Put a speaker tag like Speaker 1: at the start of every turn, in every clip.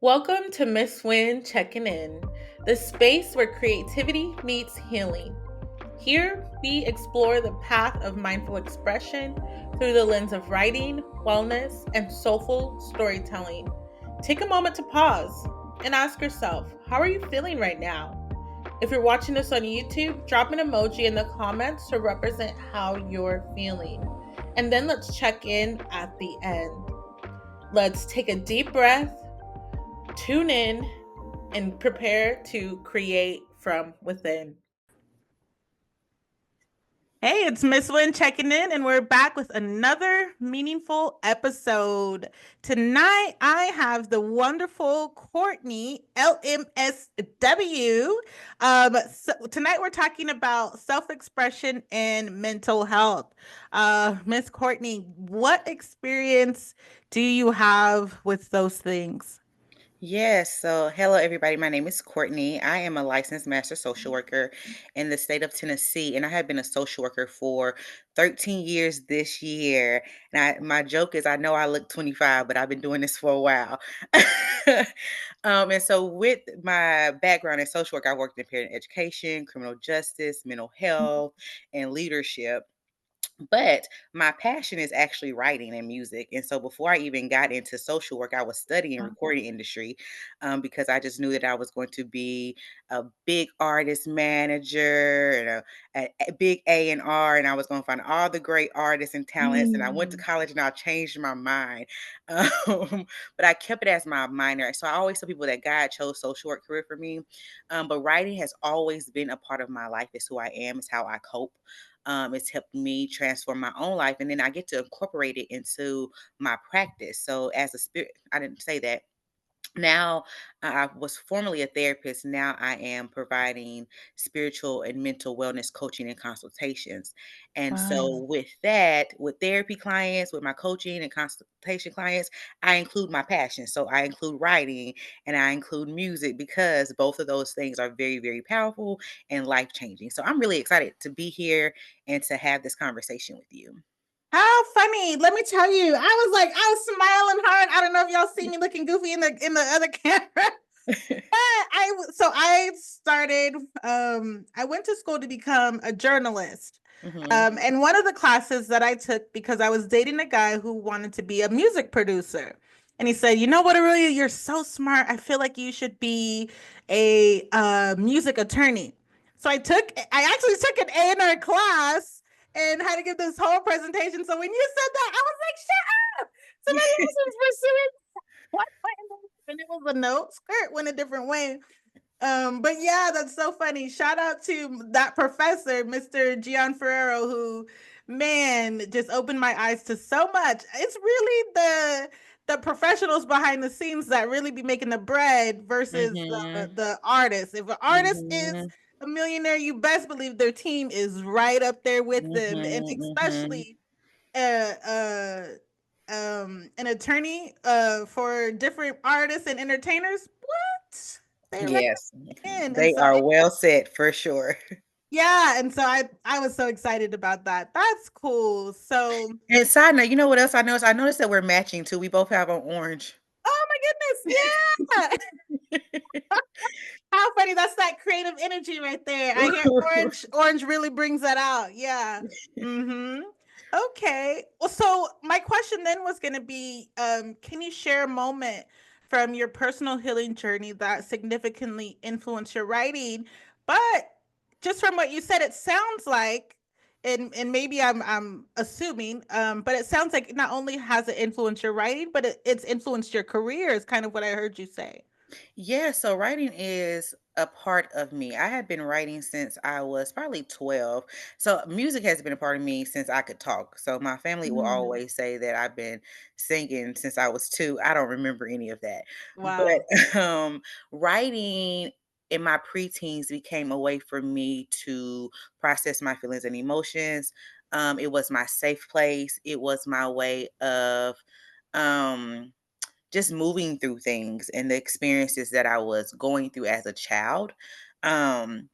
Speaker 1: Welcome to Miss Win Checking In, the space where creativity meets healing. Here, we explore the path of mindful expression through the lens of writing, wellness, and soulful storytelling. Take a moment to pause and ask yourself, how are you feeling right now? If you're watching this on YouTube, drop an emoji in the comments to represent how you're feeling. And then let's check in at the end. Let's take a deep breath, tune in, and prepare to create from within. Hey, it's Miss Win checking in, and we're back with another meaningful episode. Tonight, I have the wonderful Courtney LMSW. Tonight, we're talking about self expression and mental health. Miss Courtney, what experience do you have with those things?
Speaker 2: Yes. So, hello, everybody. My name is Courtney. I am a licensed master social worker in the state of Tennessee, and I have been a social worker for 13 years this year. And my joke is, I know I look 25, but I've been doing this for a while. And so, with my background in social work, I worked in parent education, criminal justice, mental health, and leadership. But my passion is actually writing and music. And so before I even got into social work, I was studying recording industry because I just knew that I was going to be a big artist manager and a big A&R, and I was going to find all the great artists and talents. And I went to
Speaker 1: Mm.
Speaker 2: college and I changed my mind. But I kept it as my minor. So I always tell people that God chose social work career for me. But writing has always been a part of my life. It's who I am. It's how I cope. It's helped me transform my own life, and then I get to incorporate it into my practice. So, as a spirit, I didn't say that. Now, I was formerly a therapist. Now I am providing spiritual and mental wellness coaching and consultations. And so,
Speaker 1: Wow.
Speaker 2: with that, with therapy clients, with my coaching and consultation clients, I include my passion. So, I include writing and I include music because both of those things are very, very powerful and life changing. So, I'm really excited to be here and to have this conversation with you.
Speaker 1: How funny. Let me tell you. I was smiling hard. I don't know if y'all see me looking goofy in the other camera. I started I went to school to become a journalist.
Speaker 2: Hmm.
Speaker 1: And one of the classes that I took because I was dating a guy who wanted to be a music producer. And he said, "You know what, Aurelia, you're so smart. I feel like you should be a music attorney." I actually took an A&R class and had to give this whole presentation. So when you said that, I was like, "Shut up. Somebody else is pursuing one way and it was a note. Skirt went a different way." But yeah, that's so funny. Shout out to that professor, Mr. Gian Ferrero, who, man, just opened my eyes to so much. It's really the professionals behind the scenes that really be making the bread versus
Speaker 2: Hmm.
Speaker 1: the artist. If an artist is
Speaker 2: Hmm.
Speaker 1: a millionaire, you best believe their team is right up there with them, and
Speaker 2: Mhm, mhm.
Speaker 1: especially uh, uh, an attorney for different artists and entertainers. What? They right
Speaker 2: Yes,
Speaker 1: in. And
Speaker 2: they
Speaker 1: so
Speaker 2: are well set for sure.
Speaker 1: yeah, and so I was so excited about that. That's cool. So
Speaker 2: And side note, you know what else I noticed? I noticed that we're matching too. We both have on orange.
Speaker 1: oh my goodness, yeah. How funny. That's that creative energy right there. I hear orange. Orange really brings that out. Yeah. Mm-hmm. Okay. Well, so my question then was gonna be, can you share a moment from your personal healing journey that significantly influenced your writing? But just from what you said, it sounds like, and maybe I'm assuming, but it sounds like not only has it influenced your writing, but it's influenced your career, is kind of what I heard you say.
Speaker 2: Yeah, so writing is a part of me. I have been writing since I was probably 12. So music has been a part of me since I could talk. So my family will
Speaker 1: Mm.
Speaker 2: always say that I've been singing since I was 2. I don't remember any of that. But
Speaker 1: Wow.
Speaker 2: writing in my preteens became a way for me to process my feelings and emotions. It was my safe place. It was my way of um just moving through things and the experiences that I was going through as a child. Um,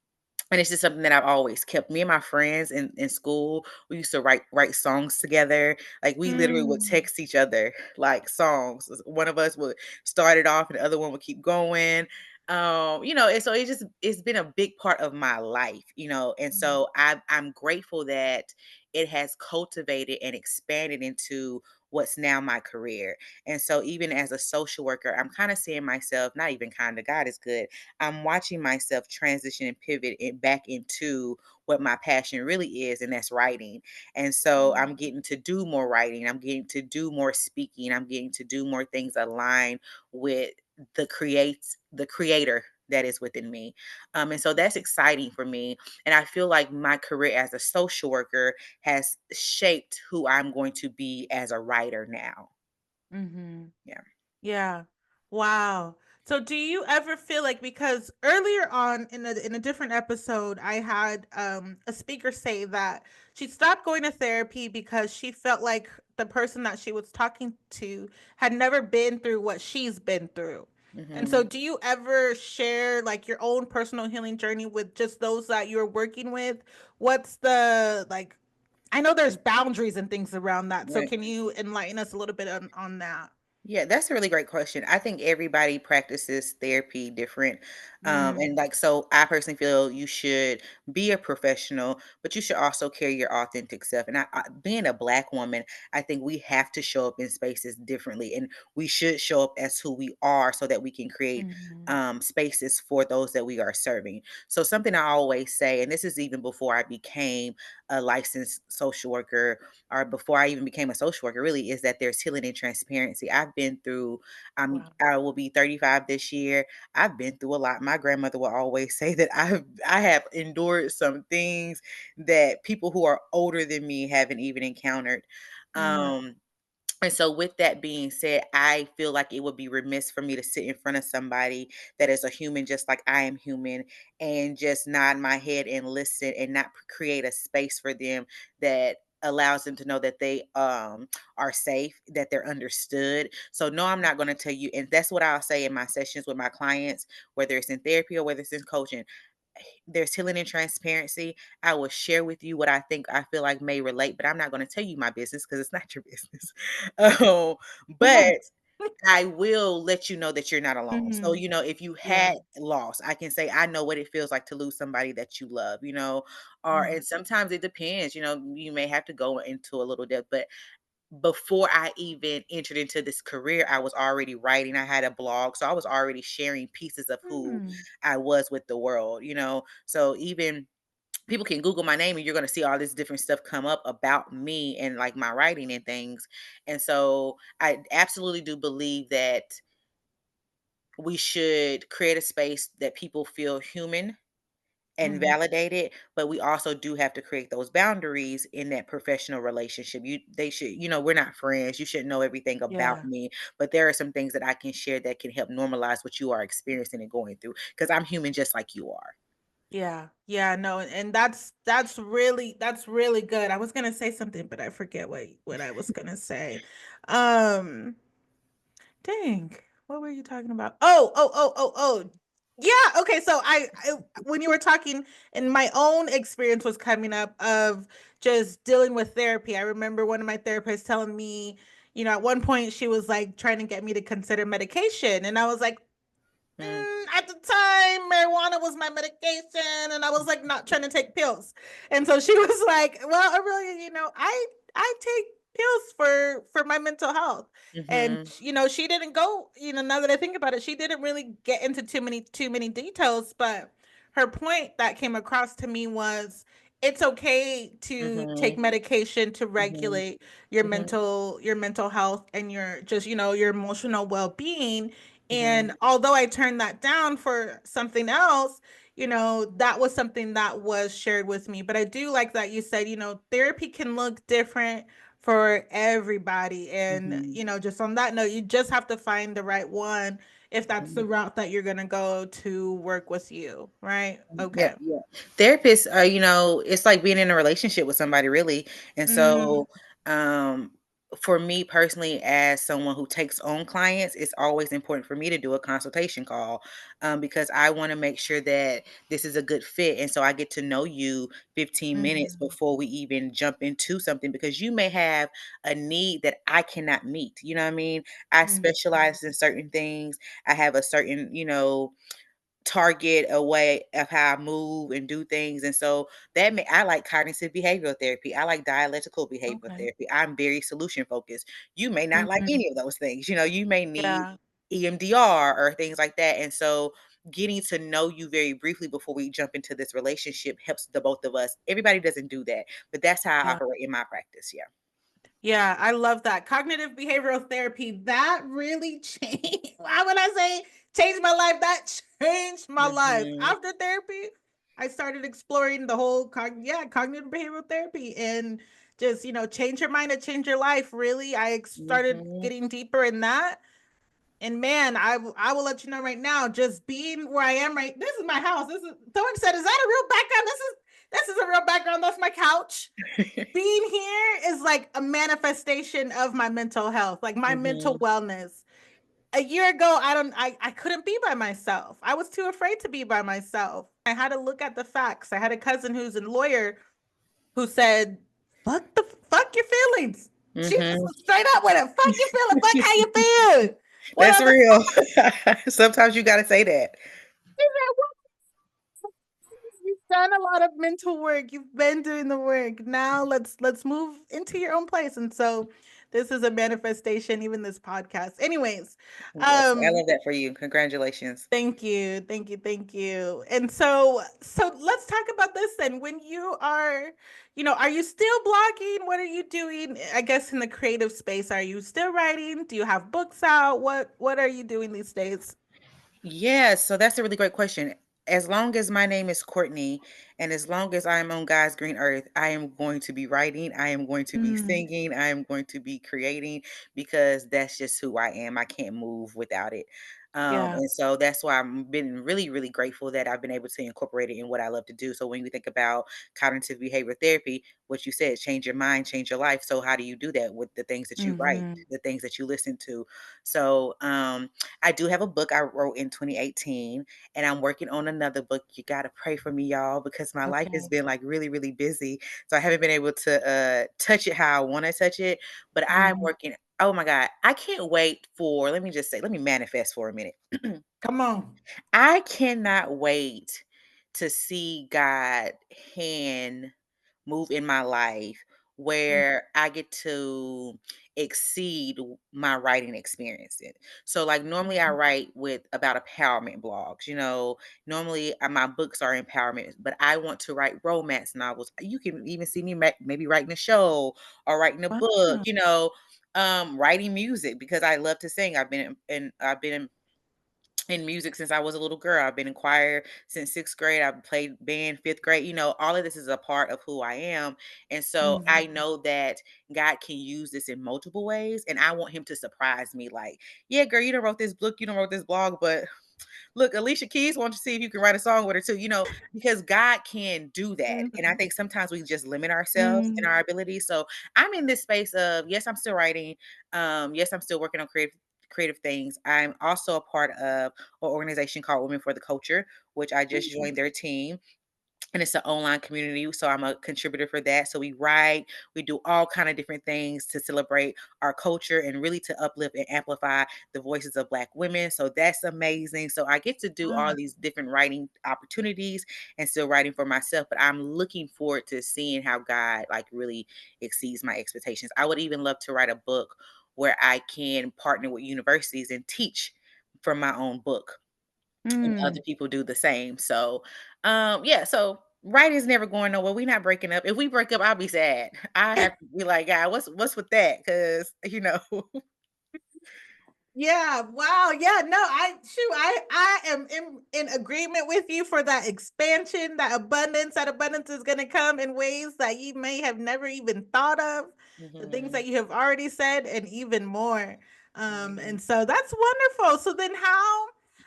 Speaker 2: and it's just something that I've always kept. Me and my friends in school, we used to write songs together. Like we literally would
Speaker 1: Mm,
Speaker 2: text each other like songs. One of us would start it off and the other one would keep going. And so it's been a big part of my life, and
Speaker 1: mm,
Speaker 2: so I'm grateful that it has cultivated and expanded into what's now my career. And so even as a social worker, I'm kind of seeing myself, not even kind of, God is good. I'm watching myself transition and pivot it back into what my passion really is, and that's writing. And so I'm
Speaker 1: mm,
Speaker 2: getting to do more writing. I'm getting to do more speaking. I'm getting to do more things aligned with the creator that is within me. And so that's exciting for me. And I feel like my career as a social worker has shaped who I'm going to be as a writer now.
Speaker 1: mhm.
Speaker 2: Yeah.
Speaker 1: Yeah. Wow. So do you ever feel like, because earlier on in a different episode I had a speaker say that she stopped going to therapy because she felt like the person that she was talking to had never been through what she's been through. And so
Speaker 2: Hmm.
Speaker 1: do you ever share like your own personal healing journey with just those that you're working with? What's the like, I know there's boundaries and things around that. So
Speaker 2: Right.
Speaker 1: can you enlighten us a little bit on that?
Speaker 2: Yeah, that's a really great question. I think everybody practices therapy different. And
Speaker 1: Mm,
Speaker 2: like, so I personally feel you should be a professional, but you should also carry your authentic self. And being a Black woman, I think we have to show up in spaces differently, and we should show up as who we are so that we can create
Speaker 1: mhm,
Speaker 2: spaces for those that we are serving. So, something I always say, and this is even before I became a licensed social worker, or before I even became a social worker, really, is that there's healing and transparency. I've been through,
Speaker 1: wow.
Speaker 2: I will be 35 this year. I've been through a lot. My grandmother will always say that I have endured some things that people who are older than me haven't even encountered.
Speaker 1: Mm,
Speaker 2: Um, and so, with that being said, I feel like it would be remiss for me to sit in front of somebody that is a human, just like I am human, and just nod my head and listen and not create a space for them that allows them to know that they are safe, that they're understood. So no, I'm not going to tell you, and that's what I'll say in my sessions with my clients, whether it's in therapy or whether it's in coaching. There's healing and transparency. I will share with you what I think I feel like may relate, but I'm not going to tell you my business because it's not your business. Oh, but
Speaker 1: right.
Speaker 2: I will let you know that you're not alone. So,
Speaker 1: Mhm,
Speaker 2: if you
Speaker 1: yeah,
Speaker 2: had loss, I can say, I know what it feels like to lose somebody that you love,
Speaker 1: mm,
Speaker 2: and sometimes it depends, you may have to go into a little depth, but before I even entered into this career, I was already writing. I had a blog. So I was already sharing pieces of who
Speaker 1: mm,
Speaker 2: I was with the world. So even people can Google my name and you're going to see all this different stuff come up about me and like my writing and things. And so I absolutely do believe that we should create a space that people feel human and
Speaker 1: mhm,
Speaker 2: validated, but we also do have to create those boundaries in that professional relationship. They should, we're not friends. You shouldn't know everything about
Speaker 1: yeah,
Speaker 2: me, but there are some things that I can share that can help normalize what you are experiencing and going through because I'm human just like you are.
Speaker 1: yeah, yeah, no, and that's really good. I was gonna say something, but I forget what I was gonna say. Um, Dang, what were you talking about? Oh. Yeah, okay, so I when you were talking and my own experience was coming up of just dealing with therapy. I remember one of my therapists telling me, at one point she was like trying to get me to consider medication and I was like,
Speaker 2: Mm,
Speaker 1: at the time, marijuana was my medication, and I was like not trying to take pills. And so she was like, "Well, Aurelia, I take pills for my mental health." And
Speaker 2: mhm,
Speaker 1: she didn't go. Now that I think about it, she didn't really get into too many details. But her point that came across to me was, it's okay to take
Speaker 2: mhm,
Speaker 1: medication to
Speaker 2: mhm,
Speaker 1: regulate your
Speaker 2: mhm,
Speaker 1: mental health and your just your emotional well-being.
Speaker 2: mhm,
Speaker 1: And although I turned that down for something else, that was something that was shared with me. But I do like that you said, therapy can look different for everybody. And,
Speaker 2: mhm,
Speaker 1: just on that note, you just have to find the right one if that's the
Speaker 2: mhm.
Speaker 1: route that you're going to go to work with you. Right.
Speaker 2: Yeah,
Speaker 1: Okay.
Speaker 2: yeah. Therapists are, it's like being in a relationship with somebody really. And
Speaker 1: Mm,
Speaker 2: so, um, for me personally, as someone who takes on clients, it's always important for me to do a consultation call, because I want to make sure that this is a good fit. And so I get to know you 15 minutes
Speaker 1: Mhm.
Speaker 2: before we even jump into something, because you may have a need that I cannot meet. You know what I mean? I
Speaker 1: Mhm.
Speaker 2: specialize in certain things. I have a certain, target a way of how I move and do things. And so I like cognitive behavioral therapy. I like dialectical behavioral
Speaker 1: Okay.
Speaker 2: therapy. I'm very solution focused. You may not like
Speaker 1: Mhm.
Speaker 2: any of those things. You may need
Speaker 1: Yeah.
Speaker 2: EMDR or things like that. And so getting to know you very briefly before we jump into this relationship helps the both of us. Everybody doesn't do that, but that's how I
Speaker 1: Yeah.
Speaker 2: operate in my practice. Yeah.
Speaker 1: Yeah, I love that. Cognitive behavioral therapy, that really changed. Why would I say changed my life? That changed my life.
Speaker 2: Hmm.
Speaker 1: After therapy, I started exploring the whole cognitive behavioral therapy and just, change your mind and change your life. Really, I started
Speaker 2: Hmm.
Speaker 1: getting deeper in that. And man, I will let you know right now, just being where I am right. This is my house. This is someone said, is that a real background? This is a real background. That's my couch. Being here is like a manifestation of my mental health, like my mental
Speaker 2: Hmm.
Speaker 1: wellness. A year ago, I couldn't be by myself. I was too afraid to be by myself. I had to look at the facts. I had a cousin who's a lawyer who said, fuck your feelings. She just
Speaker 2: Hmm.
Speaker 1: was straight up with it. Fuck your feelings. Fuck how you feel. What
Speaker 2: That's
Speaker 1: other
Speaker 2: real. Sometimes you got to say that.
Speaker 1: You've done a lot of mental work. You've been doing the work. Now let's move into your own place. And so this is a manifestation, even this podcast. Anyways,
Speaker 2: Yes, I
Speaker 1: um,
Speaker 2: love that for you. Congratulations.
Speaker 1: thank you, thank you, thank you. And so let's talk about this then. When you are, are you still blogging? What are you doing? I guess in the creative space, are you still writing? Do you have books out? What are you doing these days?
Speaker 2: Yeah, so that's a really great question. As long as my name is Courtney, and as long as I am on God's green earth, I am going to be writing, I am going to be
Speaker 1: Mm,
Speaker 2: singing, I am going to be creating, because that's just who I am. I can't move without it.
Speaker 1: yeah.
Speaker 2: And so that's why I've been really, really grateful that I've been able to incorporate it in what I love to do. So when we think about cognitive behavior therapy, what you said, change your mind, change your life. So how do you do that with the things that you write,
Speaker 1: Hmm.
Speaker 2: the things that you listen to? So I do have a book I wrote in 2018, and I'm working on another book. You got to pray for me, y'all, because my life has
Speaker 1: Okay.
Speaker 2: been like really, really busy. So I haven't been able to touch it how I want to touch it, but I'm
Speaker 1: Hmm.
Speaker 2: working. Oh my God. I can't wait for, let me just say, let me manifest for a minute.
Speaker 1: Come on.
Speaker 2: I cannot wait to see God hand move in my life where I get to exceed my writing experiences. So like normally I
Speaker 1: Mhm.
Speaker 2: write with about empowerment blogs, normally my books are empowerment, but I want to write romance novels. You can even see me maybe writing a show or writing a book,
Speaker 1: Wow.
Speaker 2: writing music because I love to sing. I've been in music since I was a little girl. I've been in choir since sixth grade. I've played band fifth grade. All of this is a part of who I am. And so I
Speaker 1: Mhm.
Speaker 2: know that God can use this in multiple ways. And I want him to surprise me like, yeah, girl, you don't wrote this book, you don't wrote this blog, but look, Alicia Keys wants to see if you can write a song with her too, because God can do that. And I
Speaker 1: Mhm.
Speaker 2: think sometimes we just limit ourselves in
Speaker 1: Mm.
Speaker 2: our abilities. So I'm in this space of, yes, I'm still writing. Yes, I'm still working on creative things. I'm also a part of an organization called Women for the Culture, which I just
Speaker 1: Mm.
Speaker 2: joined their team, and it's an online community, so I'm a contributor for that. So we write, we do all kind of different things to celebrate our culture and really to uplift and amplify the voices of Black women. So that's amazing. So I get to do all
Speaker 1: Wow.
Speaker 2: these different writing opportunities and still writing for myself, but I'm looking forward to seeing how God like really exceeds my expectations. I would even love to write a book where I can partner with universities and teach from my own book, and other
Speaker 1: Mm.
Speaker 2: people do the same. So, yeah, so writing's never going nowhere. We not breaking up. If we break up, I'll be sad. I have to be like, God, what's with that? Because
Speaker 1: Yeah, wow. Yeah, no, I am in agreement with you for that expansion, that abundance. That abundance is going to come in ways that you may have never even thought of, the things
Speaker 2: Mhm,
Speaker 1: that you have already said and even more.
Speaker 2: mhm.
Speaker 1: And so that's wonderful. So then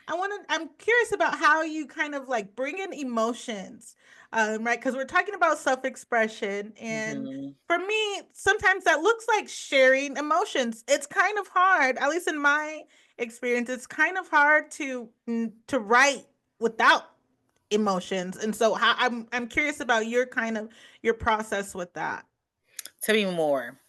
Speaker 1: I'm curious about how you kind of like bring in emotions, right? Because we're talking about self-expression, and
Speaker 2: Mhm.
Speaker 1: for me, sometimes that looks like sharing emotions. It's kind of hard, at least in my experience. It's kind of hard to write without emotions, and so I'm curious about your kind of your process with that.
Speaker 2: Tell me more.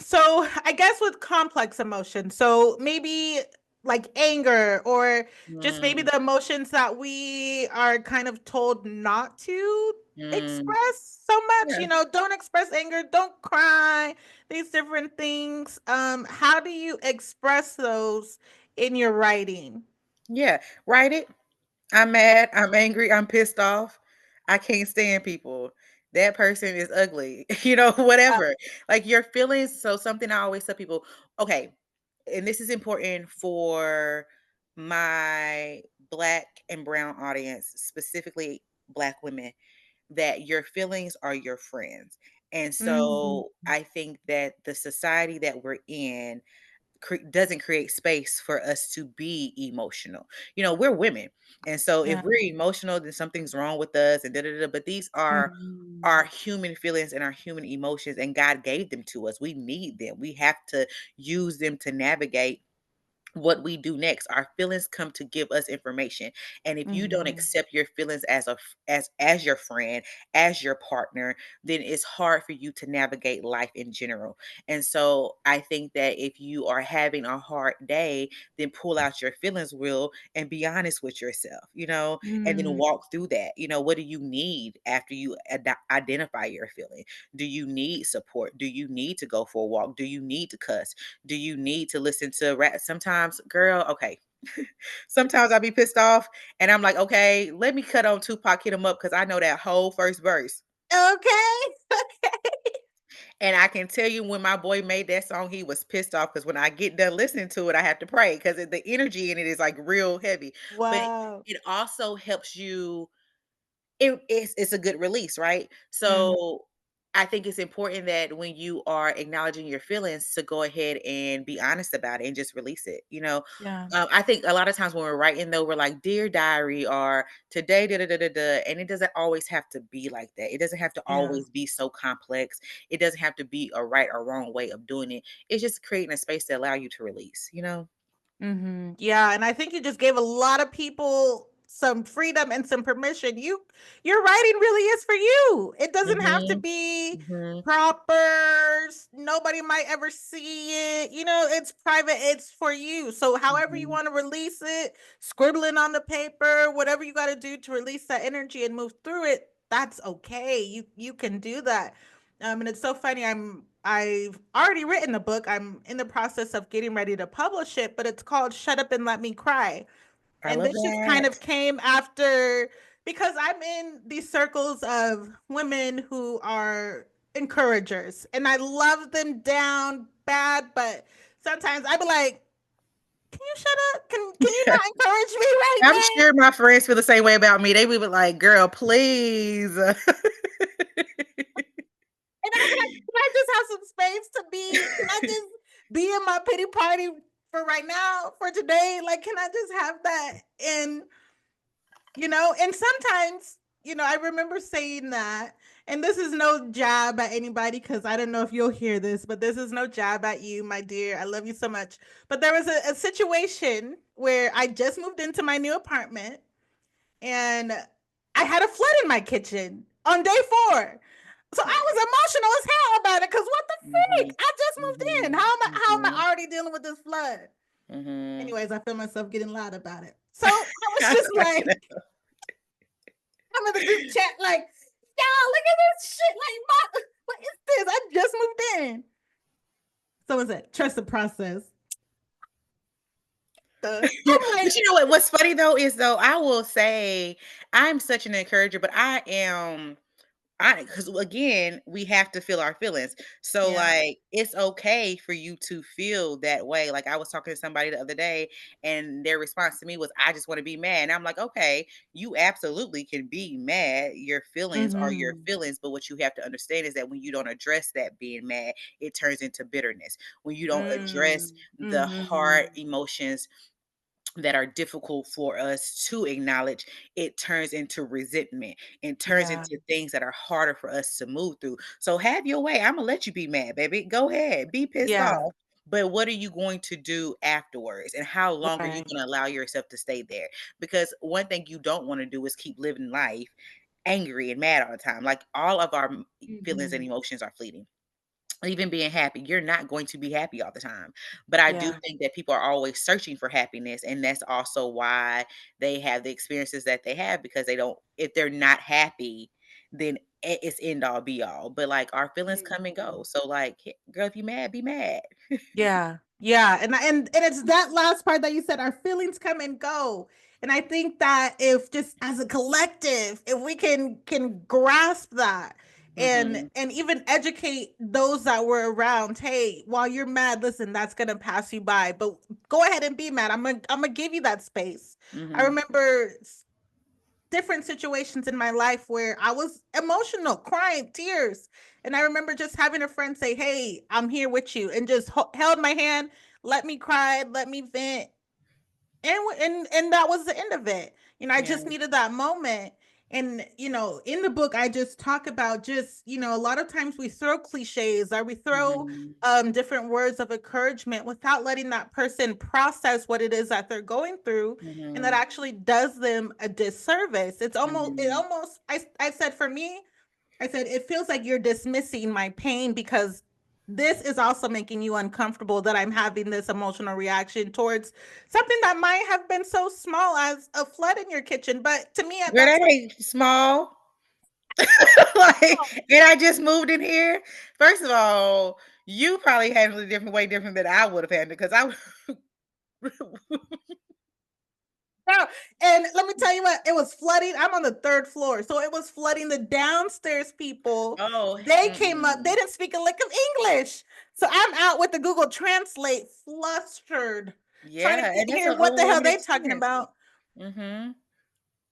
Speaker 1: So I guess with complex emotions, so maybe like anger or just maybe
Speaker 2: Mm,
Speaker 1: the emotions that we are kind of told not to
Speaker 2: mm,
Speaker 1: express so much,
Speaker 2: yeah,
Speaker 1: don't express anger, don't cry, these different things. How do you express those in your writing?
Speaker 2: yeah. Write it. I'm mad, I'm angry, I'm pissed off. I can't stand people. That person is ugly,
Speaker 1: Yeah.
Speaker 2: whatever. Like your feelings. So, something I always tell people, okay, and this is important for my black and brown audience, specifically black women, that your feelings are your friends. And
Speaker 1: Mhm.
Speaker 2: so, I think that the society that we're in doesn't create space for us to be emotional. We're women. And so if
Speaker 1: Yeah.
Speaker 2: we're emotional, then something's wrong with us and da da da. But these are our
Speaker 1: Mhm.
Speaker 2: human feelings and our human emotions, and God gave them to us. We need them. We have to use them to navigate what we do next. Our feelings come to give us information, and if you don't
Speaker 1: Mhm.
Speaker 2: accept your feelings as your friend, as your partner, then it's hard for you to navigate life in general. And so I think that if you are having a hard day, then pull out your feelings wheel and be honest with yourself, and then
Speaker 1: Mhm.
Speaker 2: walk through that. What do you need after you identify your feeling? Do you need support? Do you need to go for a walk? Do you need to cuss? Do you need to listen to rap? Sometimes, girl, okay. Sometimes I'll be pissed off and I'm like, okay, let me cut on Tupac, hit him up because I know that whole first verse.
Speaker 1: Okay.
Speaker 2: And I can tell you when my boy made that song, he was pissed off because when I get done listening to it, I have to pray because the energy in it is like real heavy. But
Speaker 1: Wow.
Speaker 2: it also helps you it's a good release, right?
Speaker 1: Mhm.
Speaker 2: So I think it's important that when you are acknowledging your feelings to go ahead and be honest about it and just release it.
Speaker 1: Yeah.
Speaker 2: I think a lot of times when we're writing though, we're like, dear diary or today, da da da da da. And it doesn't always have to be like that. It doesn't have to
Speaker 1: Yeah.
Speaker 2: always be so complex. It doesn't have to be a right or wrong way of doing it. It's just creating a space to allow you to release.
Speaker 1: Yeah, and I think you just gave a lot of people some freedom and some permission. Your writing really is for you. It doesn't have to
Speaker 2: Mm-hmm.
Speaker 1: be
Speaker 2: Mm-hmm.
Speaker 1: proper. Nobody might ever see it. It's private. It's for you. So however you
Speaker 2: Mm-hmm.
Speaker 1: want to release it, scribbling on the paper, whatever you got to do to release that energy and move through it, that's okay. You can do that. And it's so funny. I've already written the book. I'm in the process of getting ready to publish it, but it's called Shut Up and Let Me Cry.
Speaker 2: I
Speaker 1: And
Speaker 2: love
Speaker 1: this just kind
Speaker 2: that.
Speaker 1: of came after because I'm in these circles of women who are encouragers and I love them down bad, but sometimes I be like, can you shut up? Can you not encourage me right
Speaker 2: I'm
Speaker 1: now?
Speaker 2: sure my friends feel the same way about me. They be like, "Girl, please."
Speaker 1: And I'll be like, can I just have some space to be? Can I just be in my pity party for right now, for today? Like, can I just have that? And, and sometimes, I remember saying that, and this is no jab at anybody because I don't know if you'll hear this, but this is no jab at you, my dear. I love you so much. But there was a situation where I just moved into my new apartment and I had a flood in my kitchen on day 4. So I was emotional as hell about it because what the
Speaker 2: Mhm,
Speaker 1: freak? I just moved in.
Speaker 2: mhm,
Speaker 1: How am I
Speaker 2: mhm,
Speaker 1: already dealing with this flood?
Speaker 2: mhm.
Speaker 1: Anyways, I feel myself getting loud about it. So I was
Speaker 2: I'm
Speaker 1: just
Speaker 2: cracking
Speaker 1: like,
Speaker 2: up.
Speaker 1: I'm in the group chat, like, y'all, look at this shit. Like, what is this? I just moved in. Someone said, trust the process. I'm
Speaker 2: But
Speaker 1: like,
Speaker 2: you know what? What's funny though is though I will say I'm such an encourager, but I am because again, we have to feel our feelings. So
Speaker 1: yeah.
Speaker 2: like it's okay for you to feel that way. Like I was talking to somebody the other day and their response to me was, I just want to be mad. And I'm like, okay, you absolutely can be mad. Your feelings are your
Speaker 1: Mm-hmm.
Speaker 2: feelings. But what you have to understand is that when you don't address that being mad, it turns into bitterness. When you don't address the
Speaker 1: Mm-hmm.
Speaker 2: hard emotions that are difficult for us to acknowledge, it turns into resentment and turns
Speaker 1: Yeah.
Speaker 2: into things that are harder for us to move through. So have your way. I'm gonna let you be mad, baby. Go ahead, be pissed
Speaker 1: Yeah.
Speaker 2: off. But what are you going to do afterwards? And how long are you
Speaker 1: Right.
Speaker 2: going to allow yourself to stay there? Because one thing you don't want to do is keep living life angry and mad all the time. Like all of our feelings and
Speaker 1: Mhm.
Speaker 2: emotions are fleeting, even being happy, you're not going to be happy all the time. But I do
Speaker 1: Yeah.
Speaker 2: think that people are always searching for happiness. And that's also why they have the experiences that they have, because they don't, if they're not happy, then it's end all be all. But like our feelings come and go.
Speaker 1: Mhm.
Speaker 2: So, like, girl, if you mad, be mad.
Speaker 1: Yeah. Yeah. And it's that last part that you said, our feelings come and go. And I think that if just as a collective, if we can grasp that
Speaker 2: Hmm.
Speaker 1: and even educate those that were around, hey, while you're mad, listen, that's gonna pass you by. But go ahead and be mad. I'm gonna give you that space. I
Speaker 2: Hmm.
Speaker 1: remember different situations in my life where I was emotional, crying, tears. And I remember just having a friend say, "Hey, I'm here with you," and just held my hand, let me cry, let me vent, and that was the end of it. I
Speaker 2: Yeah.
Speaker 1: just needed that moment. And in the book I just talk about, just a lot of times we throw cliches, or we throw
Speaker 2: Hmm.
Speaker 1: different words of encouragement without letting that person process what it is that they're going through, and that
Speaker 2: Hmm.
Speaker 1: actually does them a disservice. It
Speaker 2: Hmm.
Speaker 1: almost, I said, for me, I said, it feels like you're dismissing my pain, because this is also making you uncomfortable, that I'm having this emotional reaction towards something that might have been so small as a flood in your kitchen. But to me, at
Speaker 2: Girl,
Speaker 1: that
Speaker 2: that ain't small. Like,
Speaker 1: time,
Speaker 2: and I just moved in here. First of all, you probably handled it different, way different than I would have handled, because I
Speaker 1: no. And let me tell you what, it was flooding. I'm on the third floor. So it was flooding the downstairs people.
Speaker 2: oh,
Speaker 1: They came up, they
Speaker 2: mm-mm.
Speaker 1: didn't speak a lick of English. So I'm out with the Google Translate, flustered, trying
Speaker 2: Yeah,
Speaker 1: to
Speaker 2: and that's
Speaker 1: hear
Speaker 2: an
Speaker 1: what the hell
Speaker 2: overwhelming
Speaker 1: they talking
Speaker 2: experience.
Speaker 1: about.
Speaker 2: Mhm.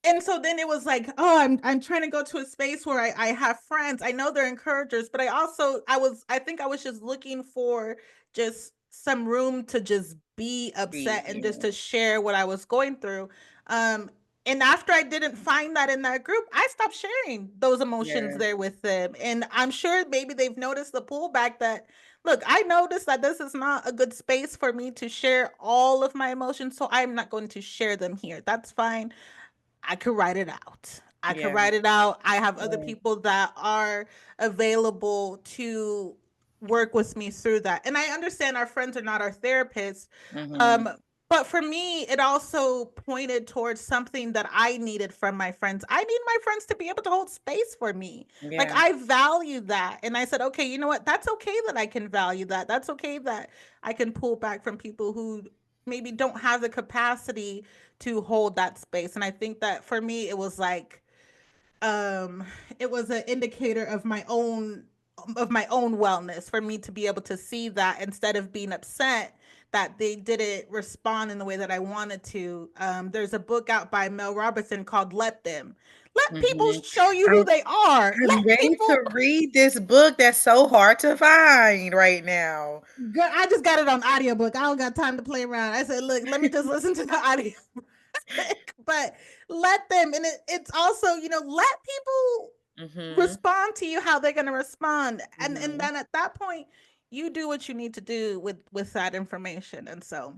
Speaker 1: And so then it was like, oh, I'm trying to go to a space where I have friends. I know they're encouragers, but I think I was just looking for just some room to just be
Speaker 2: Be
Speaker 1: upset and just
Speaker 2: here.
Speaker 1: to share what I was going through. Um, and after I didn't find that in that group, I stopped sharing those emotions
Speaker 2: Yeah,
Speaker 1: there with them. And I'm sure maybe they've noticed the pullback, that look, I noticed that this is not a good space for me to share all of my emotions, so I'm not going to share them here. That's fine. I could write it out. I could
Speaker 2: yeah,
Speaker 1: write it out. I have other
Speaker 2: yeah.
Speaker 1: people that are available to work with me through that. And I understand our friends are not our therapists.
Speaker 2: Mhm.
Speaker 1: Um, but for me, it also pointed towards something that I needed from my friends. I need my friends to be able to hold space for me. Like,
Speaker 2: Yeah,
Speaker 1: I value that. And I said, okay, you know what? That's okay that I can value that. That's okay that I can pull back from people who maybe don't have the capacity to hold that space. And I think that for me, um it was an indicator of my own wellness, for me to be able to see that, instead of being upset that they didn't respond in the way that I wanted to. There's a book out by Mel Robertson called Let Them. Let people
Speaker 2: mhm.
Speaker 1: show you who
Speaker 2: I'm
Speaker 1: they are.
Speaker 2: I'm
Speaker 1: Let
Speaker 2: ready to
Speaker 1: people.
Speaker 2: read this book that's so hard to find right now.
Speaker 1: Girl, I just got it on audiobook. I don't got time to play around. I said, look, let me just listen to the audio. But let them, and it's also, let people
Speaker 2: Mhm,
Speaker 1: respond to you how they're going to respond, and
Speaker 2: mhm.
Speaker 1: then at that point you do what you need to do with that information. And so,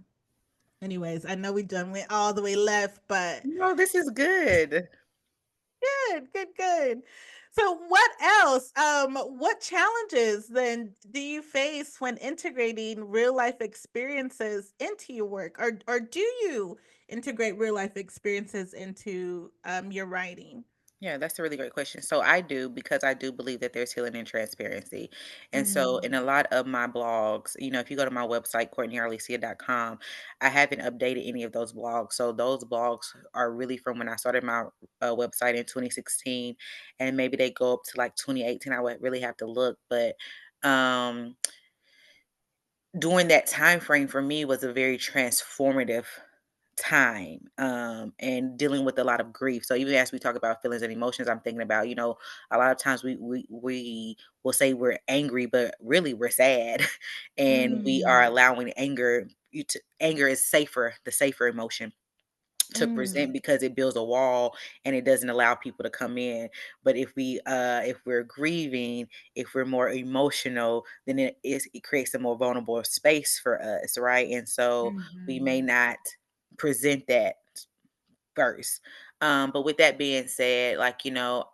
Speaker 1: anyways, I know we done went all the way left, but
Speaker 2: No, this is good.
Speaker 1: good, good, good. So what else, what challenges then do you face when integrating real life experiences into your work, or do you integrate real life experiences into your writing?
Speaker 2: Yeah, that's a really great question. So I do, because I do believe that there's healing and transparency. And so in
Speaker 1: Mm,
Speaker 2: a lot of my blogs, if you go to my website, CourtneyArlesia.com, I haven't updated any of those blogs. So those blogs are really from when I started my website in 2016, and maybe they go up to like 2018. I would really have to look, but um during that time frame for me was a very transformative time, and dealing with a lot of grief. So even as we talk about feelings and emotions, I'm thinking about, a lot of times we will say we're angry, but really we're sad. And we are
Speaker 1: mm,
Speaker 2: allowing anger anger is safer, the safer emotion to
Speaker 1: Mm,
Speaker 2: present because it builds a wall and it doesn't allow people to come in. But if we're grieving, if we're more emotional, then it creates a more vulnerable space for us, right? And so we may
Speaker 1: mhm,
Speaker 2: not present that first. But with that being said, like,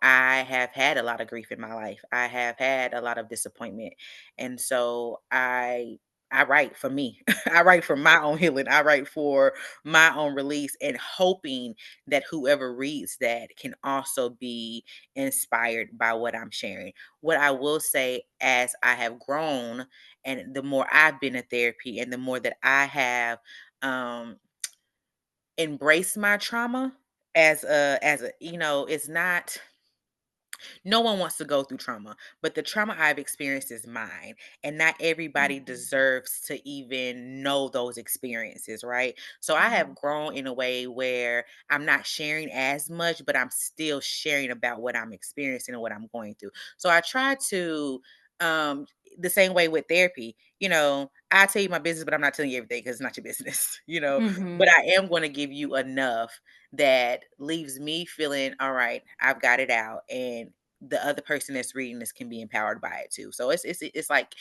Speaker 2: I have had a lot of grief in my life. I have had a lot of disappointment. And so I write for me. I write for my own healing. I write for my own release and hoping that whoever reads that can also be inspired by what I'm sharing. What I will say, as I have grown and the more I've been in therapy and the more that I have um embrace my trauma as a it's not, no one wants to go through trauma, but the trauma I've experienced is mine, and not everybody
Speaker 1: mhm,
Speaker 2: deserves to even know those experiences, right? So I have
Speaker 1: mhm,
Speaker 2: grown in a way where I'm not sharing as much, but I'm still sharing about what I'm experiencing and what I'm going through. So I try to um the same way with therapy, I tell you my business, but I'm not telling you everything because it's not your business, but
Speaker 1: mhm,
Speaker 2: I am going to give you enough that leaves me feeling all right, I've got it out, and the other person that's reading this can be empowered by it too. So it's like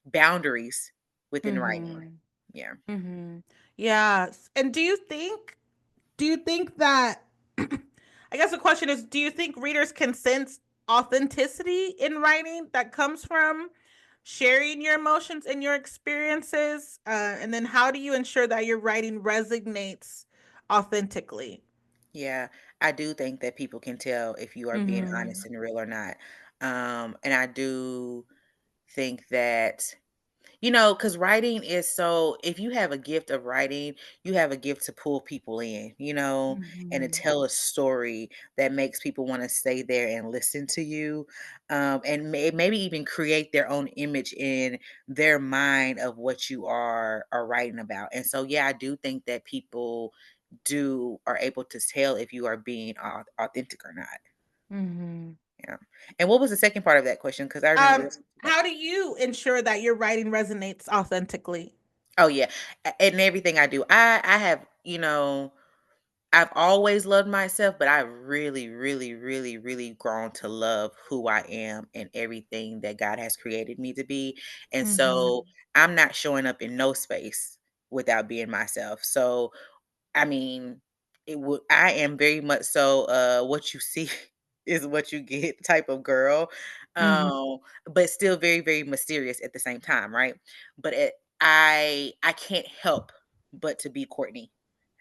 Speaker 2: boundaries within writing.
Speaker 1: mhm,
Speaker 2: Yeah.
Speaker 1: mhm. Yeah. And do you think that I guess the question is, do you think readers can sense authenticity in writing that comes from sharing your emotions and your experiences? And then how do you ensure that your writing resonates authentically?
Speaker 2: Yeah. I do think that people can tell if you are being honest
Speaker 1: Mhm.
Speaker 2: and real or not. And I do think that because writing is so, if you have a gift of writing, you have a gift to pull people in, and to
Speaker 1: Mhm.
Speaker 2: tell a story that makes people want to stay there and listen to you. And maybe even create their own image in their mind of what you are writing about. And so, yeah, I do think that people are able to tell if you are being authentic or not.
Speaker 1: Mhm.
Speaker 2: Yeah. And what was the second part of that question? Because I remember the second part.
Speaker 1: How do you ensure that your writing resonates authentically?
Speaker 2: Oh yeah, and everything I do, I have, I've always loved myself, but I've really, really, really, really grown to love who I am and everything that God has created me to be. And so
Speaker 1: Mhm.
Speaker 2: I'm not showing up in no space without being myself. So I mean, I am very much so what you see is what you get type of girl.
Speaker 1: Mhm.
Speaker 2: But still very, very mysterious at the same time, right? But I can't help but to be Courtney.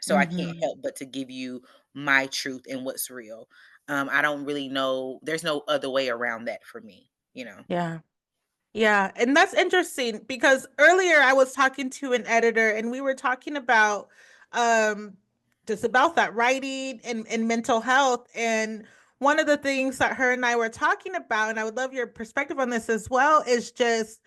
Speaker 2: So I can't
Speaker 1: Mhm.
Speaker 2: help but to give you my truth and what's real. I don't really know, there's no other way around that for me.
Speaker 1: Yeah. Yeah, and that's interesting because earlier I was talking to an editor and we were talking about um just about that writing and mental health, and one of the things that her and I were talking about, and I would love your perspective on this as well, is just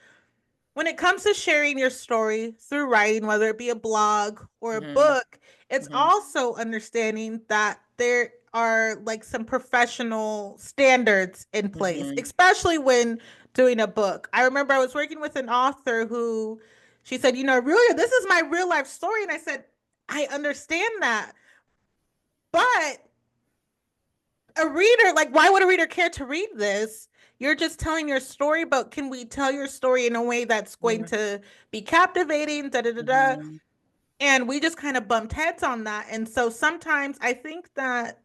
Speaker 1: when it comes to sharing your story through writing, whether it be a blog or a
Speaker 2: Mhm.
Speaker 1: book, it's
Speaker 2: Mhm.
Speaker 1: also understanding that there are like some professional standards in place,
Speaker 2: Mhm.
Speaker 1: especially when doing a book. I remember I was working with an author who she said, really, this is my real life story. And I said, I understand that. But a reader, like, why would a reader care to read this? You're just telling your story, but can we tell your story in a way that's going
Speaker 2: Yeah.
Speaker 1: to be captivating? Da da da da.
Speaker 2: Mhm.
Speaker 1: And we just kind of bumped heads on that. And so sometimes I think that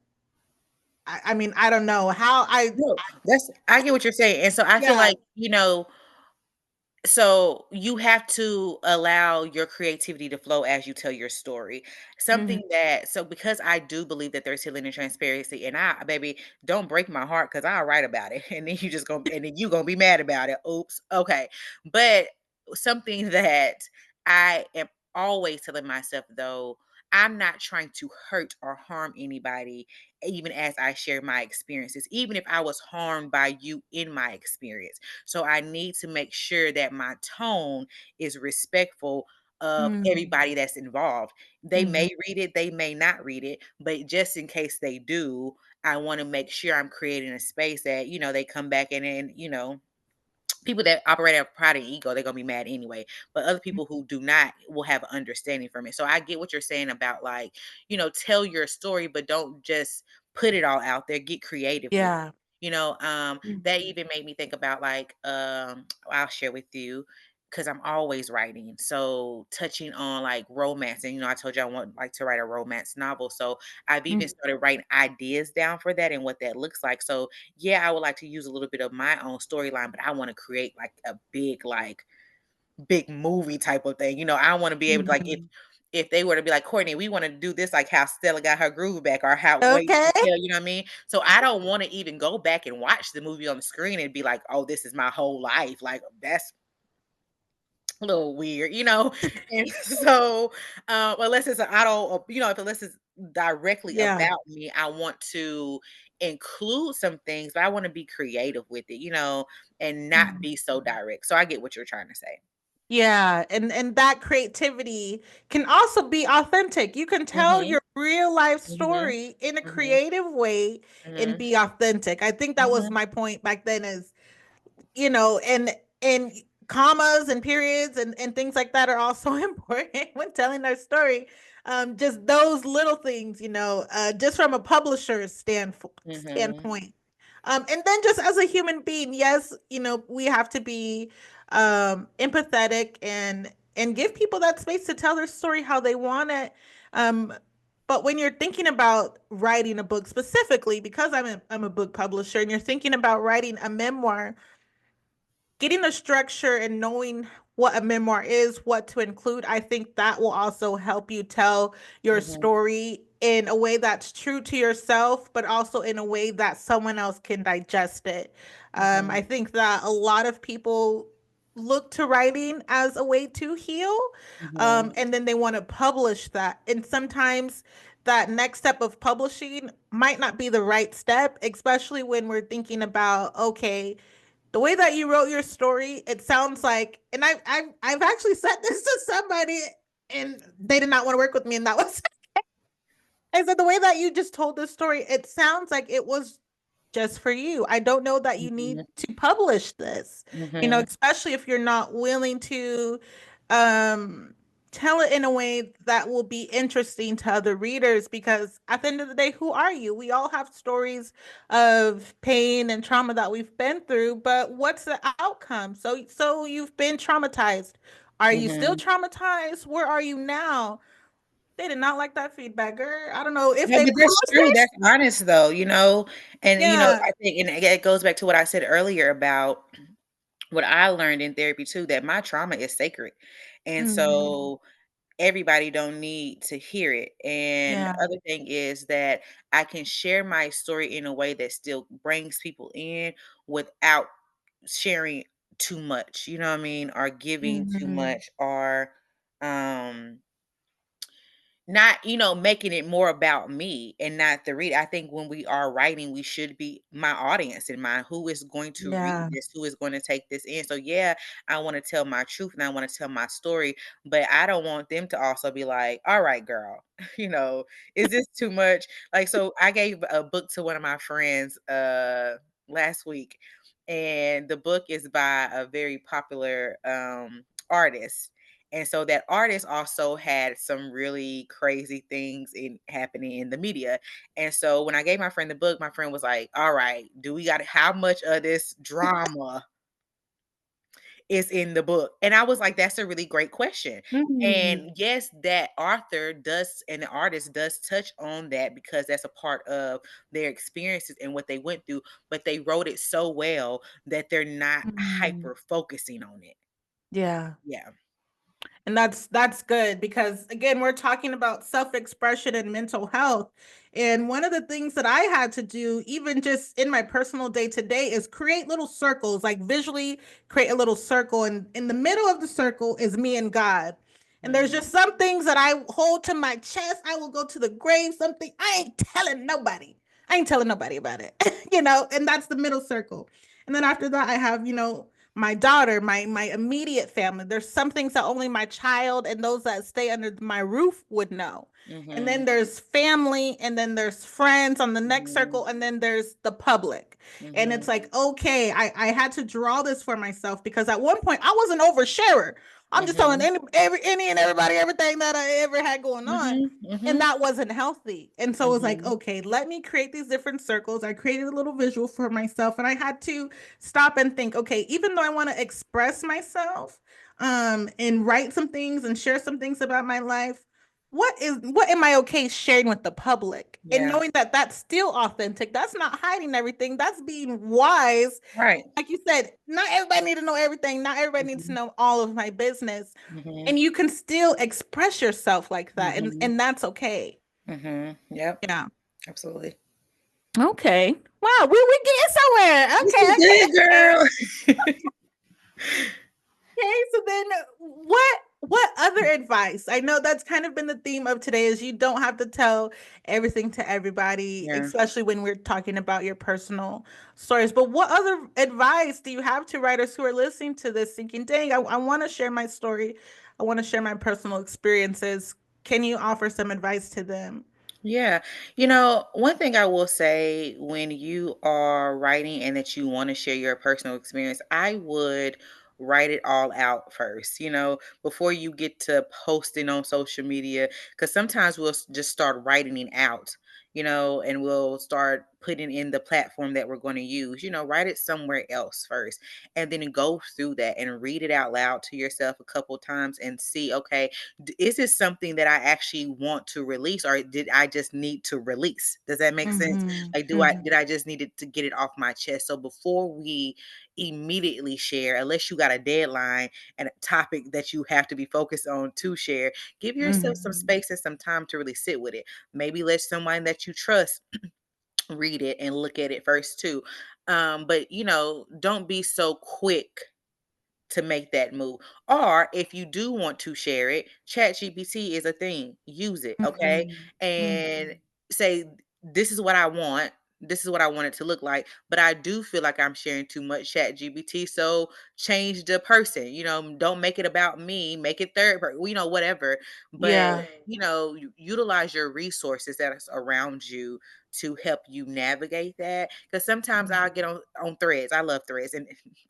Speaker 1: I mean, I don't know how
Speaker 2: No, I get what you're saying. And so I feel
Speaker 1: yeah.
Speaker 2: like, so you have to allow your creativity to flow as you tell your story.
Speaker 1: Mhm.
Speaker 2: So because I do believe that there's healing and transparency, and baby, don't break my heart because I'll write about it. And then you gonna be mad about it. Oops. Okay. But something that I am always telling myself though, I'm not trying to hurt or harm anybody, even as I share my experiences, even if I was harmed by you in my experience. So I need to make sure that my tone is respectful of
Speaker 1: Mhm.
Speaker 2: everybody that's involved. They
Speaker 1: Mhm.
Speaker 2: may read it, they may not read it, but just in case they do, I want to make sure I'm creating a space that, they come back in and, people that operate out of pride and ego, they're gonna be mad anyway. But other people who do not will have understanding from it. So I get what you're saying about, like, tell your story, but don't just put it all out there. Get creative with it.
Speaker 1: Yeah.
Speaker 2: That
Speaker 1: Mhm.
Speaker 2: even made me think about, like, I'll share with you because I'm always writing. So touching on like romance, and I told you I want like to write a romance novel. So I've even
Speaker 1: Mhm.
Speaker 2: started writing ideas down for that and what that looks like. So yeah, I would like to use a little bit of my own storyline, but I want to create like a big movie type of thing. I want to be able to, like, if
Speaker 1: Mhm.
Speaker 2: they were to be like, Courtney, we want to do this, like how Stella got her groove back, or how way
Speaker 1: Okay.
Speaker 2: she tell, you know what I mean? So I don't want to even go back and watch the movie on the screen and be like, oh, this is my whole life. Like, that's a little weird. And so, unless it's an auto, unless it's directly
Speaker 1: Yeah.
Speaker 2: about me, I want to include some things, but I want to be creative with it, and not
Speaker 1: Mhm.
Speaker 2: be so direct. So I get what you're trying to say.
Speaker 1: Yeah, and that creativity can also be authentic. You can tell
Speaker 2: Mhm.
Speaker 1: your real life
Speaker 2: Mhm.
Speaker 1: story in a
Speaker 2: Mhm.
Speaker 1: creative way and
Speaker 2: Mhm.
Speaker 1: be authentic. I think that was
Speaker 2: Mhm.
Speaker 1: my point back then is, and commas and periods and things like that are also important when telling our story. Just those little things, just from a publisher's
Speaker 2: Mhm.
Speaker 1: standpoint. And then just as a human being, yes, we have to be empathetic and give people that space to tell their story how they want it. Um, but when you're thinking about writing a book specifically, because I'm a book publisher, and you're thinking about writing a memoir, getting the structure and knowing what a memoir is, what to include, I think that will also help you tell your
Speaker 2: Mhm.
Speaker 1: story in a way that's true to yourself, but also in a way that someone else can digest it. I
Speaker 2: Mhm.
Speaker 1: think that a lot of people look to writing as a way to heal,
Speaker 2: Mhm.
Speaker 1: and then they want to publish that. And sometimes that next step of publishing might not be the right step, especially when we're thinking about, okay, the way that you wrote your story, it sounds like, and I've actually said this to somebody, and they did not want to work with me, and that was, I said, the way that you just told this story, it sounds like it was just for you. I don't know that you need
Speaker 2: Mhm.
Speaker 1: to publish this,
Speaker 2: Mhm.
Speaker 1: especially if you're not willing to um tell it in a way that will be interesting to other readers, because at the end of the day, who are you? We all have stories of pain and trauma that we've been through, but what's the outcome? So you've been traumatized. Are you still
Speaker 2: Mhm.
Speaker 1: traumatized? Where are you now? They did not like that feedback, girl. I don't know if
Speaker 2: Yeah,
Speaker 1: they
Speaker 2: but that's
Speaker 1: published
Speaker 2: true.
Speaker 1: this.
Speaker 2: That's honest though. And
Speaker 1: Yeah.
Speaker 2: I think, and it goes back to what I said earlier about what I learned in therapy too, that my trauma is sacred. And
Speaker 1: Mhm.
Speaker 2: so everybody don't need to hear it. And the
Speaker 1: Yeah.
Speaker 2: other thing is that I can share my story in a way that still brings people in without sharing too much, you know what I mean, or giving too
Speaker 1: Mhm.
Speaker 2: much, or um not, making it more about me and not the reader. I think when we are writing, we should be my audience in mind. Who is going to read
Speaker 1: Yeah.
Speaker 2: this? Who is going to take this in? So yeah, I want to tell my truth and I want to tell my story, but I don't want them to also be like, all right, girl, you know, is this too much? Like, so I gave a book to one of my friends last week, and the book is by a very popular artist, and so that artist also had some really crazy things in happening in the media. And so when I gave my friend the book, my friend was like, all right, do we got how much of this drama is in the book? And I was like, that's a really great question.
Speaker 1: Mhm.
Speaker 2: And yes, that author does and the artist does touch on that because that's a part of their experiences and what they went through, but they wrote it so well that they're not
Speaker 1: Mhm.
Speaker 2: hyper focusing on it.
Speaker 1: Yeah.
Speaker 2: Yeah.
Speaker 1: And that's good, because again, we're talking about self-expression and mental health. And one of the things that I had to do, even just in my personal day to day, is create little circles, like visually create a little circle. And in the middle of the circle is me and God. And there's
Speaker 2: Mhm.
Speaker 1: just some things that I hold to my chest. I will go to the grave, something I ain't telling nobody. I ain't telling nobody about it, and that's the middle circle. And then after that, I have, my daughter, my immediate family. There's some things that only my child and those that stay under my roof would know. And
Speaker 2: Mhm.
Speaker 1: then there's family, and then there's friends on the next
Speaker 2: Mhm.
Speaker 1: circle, and then there's the public. And it's
Speaker 2: Mhm.
Speaker 1: like, okay, I had to draw this for myself because at one point I was an oversharer. I'm just telling
Speaker 2: Mhm.
Speaker 1: any and everybody everything that I ever had going on.
Speaker 2: Mhm.
Speaker 1: And
Speaker 2: Mhm.
Speaker 1: that wasn't healthy. And so it was like,
Speaker 2: Mhm.
Speaker 1: okay, let me create these different circles. I created a little visual for myself, and I had to stop and think, okay, even though I want to express myself, and write some things and share some things about my life, what am I okay sharing with the public? And
Speaker 2: Yeah.
Speaker 1: knowing that that's still authentic. That's not hiding everything. That's being wise.
Speaker 2: Right.
Speaker 1: Like you said, not everybody needs to know everything. Not everybody needs to
Speaker 2: Mhm.
Speaker 1: know all of my business.
Speaker 2: Mhm.
Speaker 1: And you can still express yourself like that. And
Speaker 2: Mhm.
Speaker 1: and that's okay.
Speaker 2: Mhm. Yep.
Speaker 1: Yeah.
Speaker 2: Absolutely.
Speaker 1: Okay. Wow, we getting somewhere.
Speaker 2: This
Speaker 1: Okay,
Speaker 2: is
Speaker 1: okay,
Speaker 2: good,
Speaker 1: okay.
Speaker 2: girl.
Speaker 1: Okay, so then what other advice? I know that's kind of been the theme of today is you don't have to tell everything to everybody,
Speaker 2: Yeah.
Speaker 1: especially when we're talking about your personal stories. But what other advice do you have to writers who are listening to this thinking, dang, I want to share my story. I want to share my personal experiences. Can you offer some advice to them?
Speaker 2: Yeah. One thing I will say when you are writing and that you want to share your personal experience, I would write it all out first, before you get to posting on social media. Because sometimes we'll just start writing it out, and we'll start putting in the platform that we're going to use, write it somewhere else first. And then go through that and read it out loud to yourself a couple times and see, okay, is this something that I actually want to release, or did I just need to release? Does that make sense?
Speaker 1: Mm-hmm.
Speaker 2: Like,
Speaker 1: Mm-hmm.
Speaker 2: did I just need it to get it off my chest? So before we immediately share, unless you got a deadline and a topic that you have to be focused on to share, give yourself some
Speaker 1: Mm-hmm.
Speaker 2: space and some time to really sit with it. Maybe let someone that you trust read it and look at it first too. But don't be so quick to make that move. Or if you do want to share it, Chat GPT is a thing. Use it, okay?
Speaker 1: Mm-hmm.
Speaker 2: And say, this is what I want. This is what I want it to look like. But I do feel like I'm sharing too much Chat GPT. So change the person. Don't make it about me. Make it third person, whatever. But
Speaker 1: Yeah.
Speaker 2: utilize your resources that is around you to help you navigate that. Because sometimes I'll get on threads. I love threads. And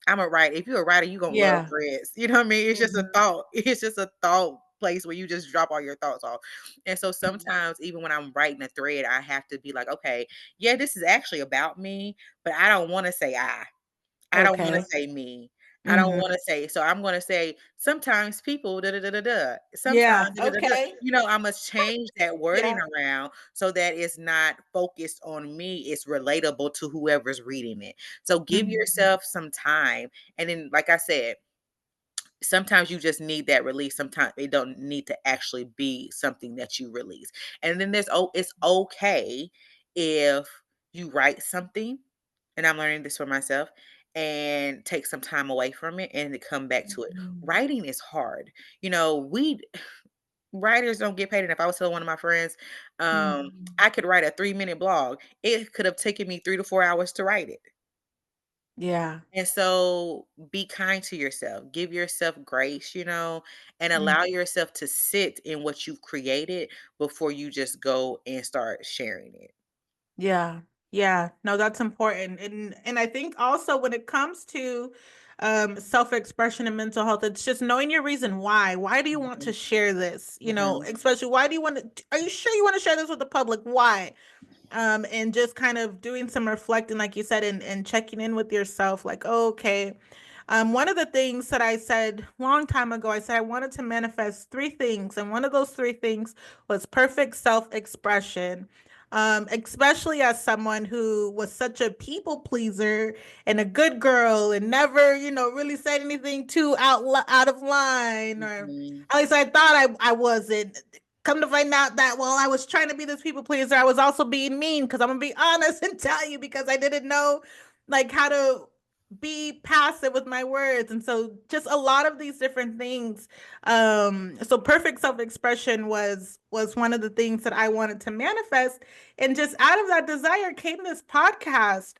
Speaker 2: I'm a writer. If you're a writer, you're gonna love
Speaker 1: Yeah.
Speaker 2: threads. You know what I mean? It's just a
Speaker 1: Mhm.
Speaker 2: thought. It's just a thought place where you just drop all your thoughts off. And so
Speaker 1: Mhm.
Speaker 2: sometimes even when I'm writing a thread, I have to be like, okay, yeah, this is actually about me, but I don't want to say I. I don't want to
Speaker 1: Okay.
Speaker 2: say me. I don't
Speaker 1: Mhm.
Speaker 2: want to say, so I'm going to say sometimes people da da da da da.
Speaker 1: Yeah.
Speaker 2: Sometimes da da da da.
Speaker 1: Okay.
Speaker 2: I must change that wording
Speaker 1: Yeah.
Speaker 2: around so that it's not focused on me. It's relatable to whoever's reading it. So give
Speaker 1: Mhm.
Speaker 2: yourself some time. And then, like I said, sometimes you just need that release. Sometimes it don't need to actually be something that you release. And then it's okay if you write something, and I'm learning this for myself, and take some time away from it and to come back to it.
Speaker 1: Mhm.
Speaker 2: Writing is hard. We writers don't get paid enough. I was telling one of my friends,
Speaker 1: Mhm.
Speaker 2: I could write a 3-minute blog. It could have taken me 3 to 4 hours to write it.
Speaker 1: Yeah.
Speaker 2: And so be kind to yourself. Give yourself grace, and
Speaker 1: Mm.
Speaker 2: allow yourself to sit in what you've created before you just go and start sharing it.
Speaker 1: Yeah. Yeah. No, that's important. And I think also when it comes to self-expression and mental health, it's just knowing your reason why. Why do you want to
Speaker 2: Mhm,
Speaker 1: share this?
Speaker 2: mhm,
Speaker 1: Especially why do you want to, are you sure you want to share this with the public? Why? And just kind of doing some reflecting, like you said, and checking in with yourself, like, oh, okay. One of the things that I said long time ago, I said I wanted to manifest three things, and one of those three things was perfect self-expression. Especially as someone who was such a people pleaser and a good girl and never, really said anything too out of line, or
Speaker 2: mhm,
Speaker 1: at least I thought I wasn't. Come to find out that while I was trying to be this people pleaser, I was also being mean because I'm gonna be honest and tell you because I didn't know like how to be passive with my words. And so just a lot of these different things. So perfect self-expression was one of the things that I wanted to manifest. And just out of that desire came this podcast.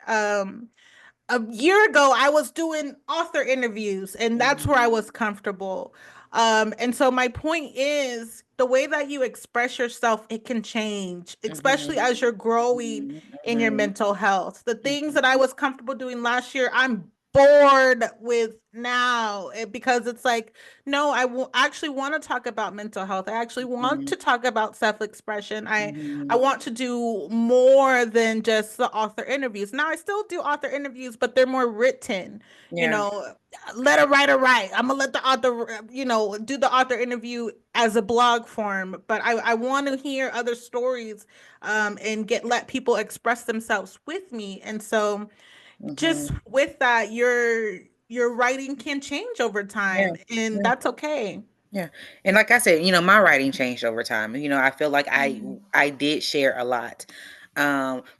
Speaker 1: a year ago I was doing author interviews and that's where I
Speaker 2: Mhm.
Speaker 1: was comfortable. And so my point is the way that you express yourself, it can change, especially
Speaker 2: Mhm.
Speaker 1: as you're growing
Speaker 2: Mhm.
Speaker 1: in your
Speaker 2: Mhm.
Speaker 1: mental health. The things
Speaker 2: Mhm.
Speaker 1: that I was comfortable doing last year, I'm bored with now because it's like, no, actually want to talk about mental health. I actually want
Speaker 2: Mhm.
Speaker 1: to talk about self-expression. I
Speaker 2: Mhm.
Speaker 1: want to do more than just the author interviews. Now I still do author interviews, but they're more written. You
Speaker 2: Yeah.
Speaker 1: know, let a writer write. I'm gonna let the author, do the author interview as a blog form. But I want to hear other stories, and let people express themselves with me. And so, just
Speaker 2: Mhm.
Speaker 1: with that, your writing can change over
Speaker 2: Yeah.
Speaker 1: time, and
Speaker 2: Yeah.
Speaker 1: that's okay.
Speaker 2: Yeah. And like I said, my writing changed over time. I feel like I
Speaker 1: Mm,
Speaker 2: I did share a lot.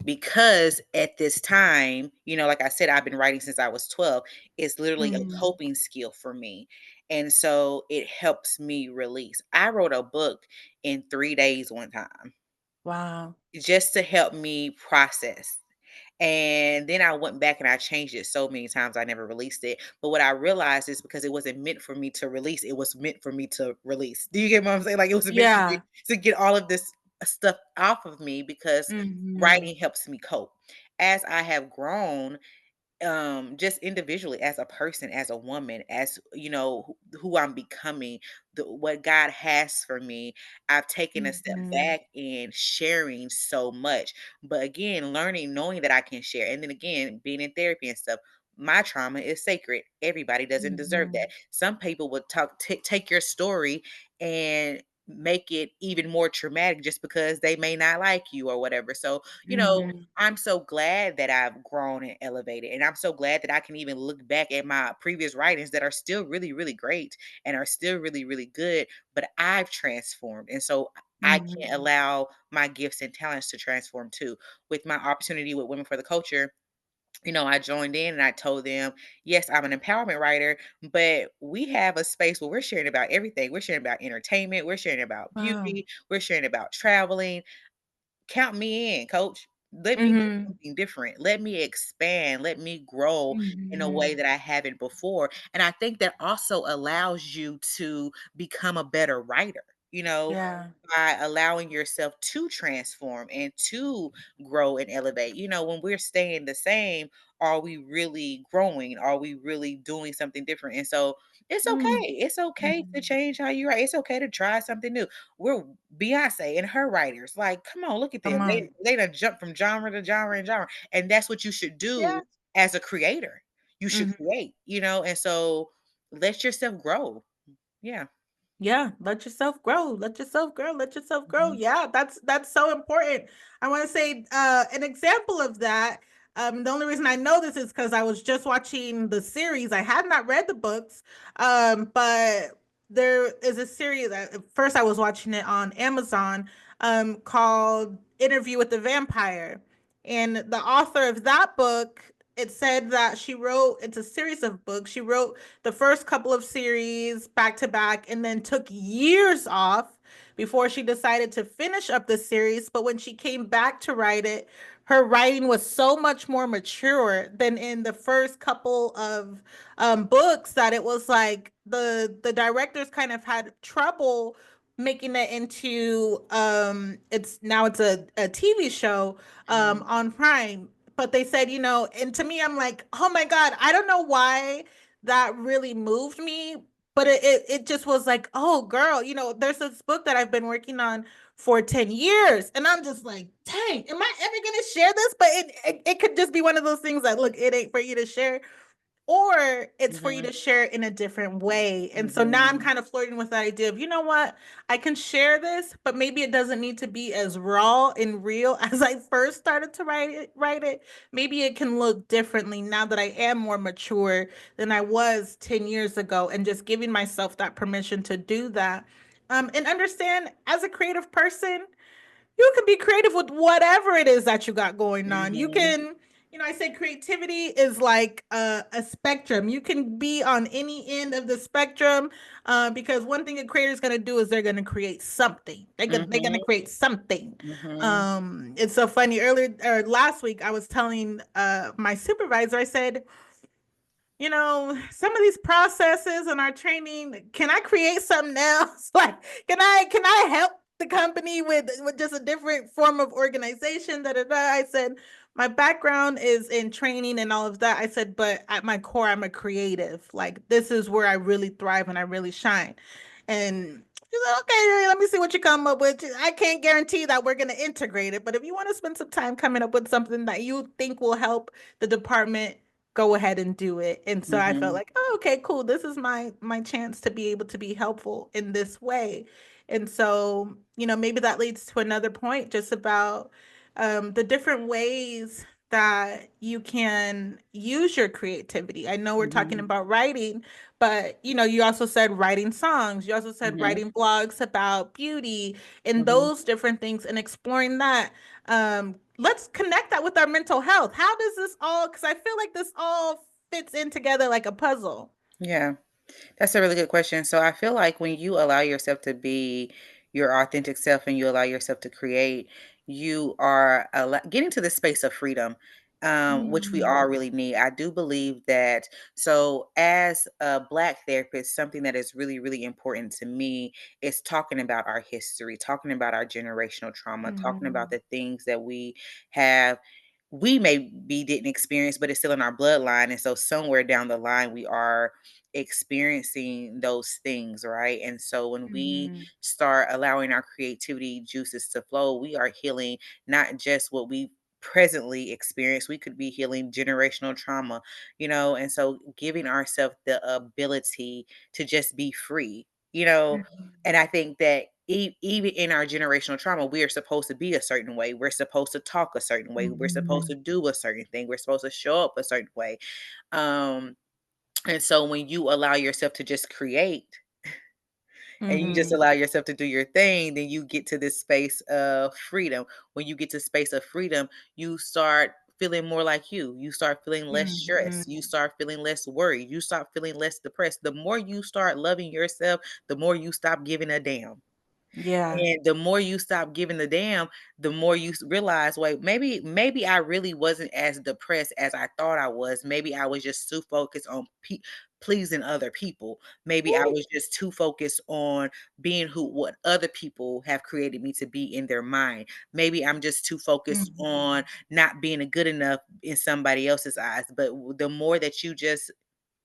Speaker 2: Because at this time, like I said, I've been writing since I was 12. It's literally a
Speaker 1: mm,
Speaker 2: coping skill for me. And so it helps me release. I wrote a book in 3 days one time
Speaker 1: wow.
Speaker 2: just to help me process. And then I went back and I changed it so many times I never released it. But what I realized is because it wasn't meant for me to release, it was meant for me to release. Do you get what I'm saying? Like it was meant for me
Speaker 1: Yeah.
Speaker 2: to get all of this stuff off of me because
Speaker 1: Hmm.
Speaker 2: writing helps me cope. As I have grown, just individually as a person, as a woman, as who I'm becoming, what God has for me, I've taken a step
Speaker 1: Hmm.
Speaker 2: back in sharing so much. But again, learning, knowing that I can share, and then again being in therapy and stuff, my trauma is sacred. Everybody doesn't deserve that.
Speaker 1: Hmm.
Speaker 2: Some people would take your story and make it even more traumatic just because they may not like you or whatever. So
Speaker 1: Hmm.
Speaker 2: I'm so glad that I've grown and elevated. And I'm so glad that I can even look back at my previous writings that are still really, really great and are still really, really good. But I've transformed. And so I can't
Speaker 1: Hmm.
Speaker 2: allow my gifts and talents to transform too. With my opportunity with Women for the Culture, I joined in and I told them, yes, I'm an empowerment writer, but we have a space where we're sharing about everything. We're sharing about entertainment, we're sharing about
Speaker 1: Wow.
Speaker 2: beauty, we're sharing about traveling. Count me in, coach. Let me do
Speaker 1: Hmm.
Speaker 2: something different. Let me expand. Let me grow in a way
Speaker 1: Hmm.
Speaker 2: that I haven't before. And I think that also allows you to become a better writer,
Speaker 1: Yeah.
Speaker 2: by allowing yourself to transform and to grow and elevate. When we're staying the same, are we really growing? Are we really doing something different? And so it's
Speaker 1: Mm.
Speaker 2: okay. It's okay to
Speaker 1: Mhm.
Speaker 2: change how you write. It's okay to try something new. We're Beyonce and her writers. Like, come on, look at
Speaker 1: Come
Speaker 2: them. They
Speaker 1: on.
Speaker 2: they done jump from genre to genre and genre. And that's what you should
Speaker 1: Yeah.
Speaker 2: do as a creator. You should
Speaker 1: Mhm.
Speaker 2: create. And so let yourself grow. Yeah.
Speaker 1: Yeah, let yourself grow. Let yourself grow. Let yourself grow.
Speaker 2: Mhm.
Speaker 1: Yeah, that's so important. I want to say an example of that. The only reason I know this is because I was just watching the series. I had not read the books, but there is a series. At first, I was watching it on Amazon, called "Interview with the Vampire," and the author of that book. It said that she wrote. It's a series of books. She wrote the first couple of series back to back and then took years off before she decided to finish up the series. But when she came back to write it, her writing was so much more mature than in the first couple of books that it was like the directors kind of had trouble making it into it's a TV show
Speaker 2: Mhm.
Speaker 1: on Prime. But they said, and to me, I'm like, oh my God, I don't know why that really moved me. But it just was like, oh, girl, there's this book that I've been working on for 10 years. And I'm just like, dang, am I ever going to share this? But it could just be one of those things that, look, it ain't for you to share or it's for you
Speaker 2: Mhm.
Speaker 1: to share it in a different way. And so now I'm
Speaker 2: Mhm.
Speaker 1: kind of flirting with the idea of, you know what? I can share this, but maybe it doesn't need to be as raw and real as I first started to write it. Maybe it can look differently now that I am more mature than I was 10 years ago and just giving myself that permission to do that. And understand as a creative person, you can be creative with whatever it is that you got going on. You
Speaker 2: Mhm.
Speaker 1: can I say creativity is like a spectrum. You can be on any end of the spectrum, because one thing a creator is going to do is they're going to create something. They're going to
Speaker 2: Mhm,
Speaker 1: create something.
Speaker 2: mhm,
Speaker 1: It's so funny. Earlier or last week, I was telling my supervisor, I said, some of these processes in our training, can I create something else? Like, can I help the company with just a different form of organization? Da, da, da. I said, my background is in training and all of that. I said, but at my core, I'm a creative. Like, this is where I really thrive and I really shine. And she said, okay, let me see what you come up with. I can't guarantee that we're going to integrate it, but if you want to spend some time coming up with something that you think will help the department, go ahead and do it. And so I felt
Speaker 2: mhm,
Speaker 1: like, oh, okay, cool. This is my chance to be able to be helpful in this way. And so, maybe that leads to another point just about the different ways that you can use your creativity. I know we're talking
Speaker 2: mhm,
Speaker 1: about writing, but you also said writing songs. You also said
Speaker 2: mhm,
Speaker 1: writing blogs about beauty and
Speaker 2: mhm.
Speaker 1: those different things and exploring that. Let's connect that with our mental health. How does this all, because I feel like this all fits in together like a puzzle.
Speaker 2: Yeah. That's a really good question. So I feel like when you allow yourself to be your authentic self and you allow yourself to create, you are getting to the space of freedom, which we
Speaker 1: Mm,
Speaker 2: all really need. I do believe that. So, as a Black therapist, something that is really, really important to me is talking about our history, talking about our generational trauma, talking about
Speaker 1: mhm,
Speaker 2: the things that have. We maybe didn't experience, but it's still in our bloodline. And so, somewhere down the line, we are experiencing those things, right? And so when we
Speaker 1: mhm,
Speaker 2: start allowing our creativity juices to flow, we are healing not just what we presently experience, we could be healing generational trauma, and so giving ourselves the ability to just be free,
Speaker 1: mhm,
Speaker 2: and I think that even in our generational trauma, we are supposed to be a certain way. We're supposed to talk a certain way. We're supposed
Speaker 1: mhm,
Speaker 2: to do a certain thing. We're supposed to show up a certain way. Um, and so when you allow yourself to just create and you just
Speaker 1: mhm,
Speaker 2: allow yourself to do your thing, then you get to this space of freedom. When you get to space of freedom, you start feeling more like you. You start feeling less stress. You
Speaker 1: mhm.
Speaker 2: start feeling less worried. You start feeling less depressed. The more you start loving yourself, the more you stop giving a damn.
Speaker 1: Yeah.
Speaker 2: And the more you stop giving the damn, the more you realize, wait, maybe I really wasn't as depressed as I thought I was. Maybe I was just too focused on pleasing other people. Maybe I was just too focused on being who what other people have created me to be in their mind. Maybe I'm just too focused
Speaker 1: Mhm,
Speaker 2: on not being a good enough in somebody else's eyes. But the more that you just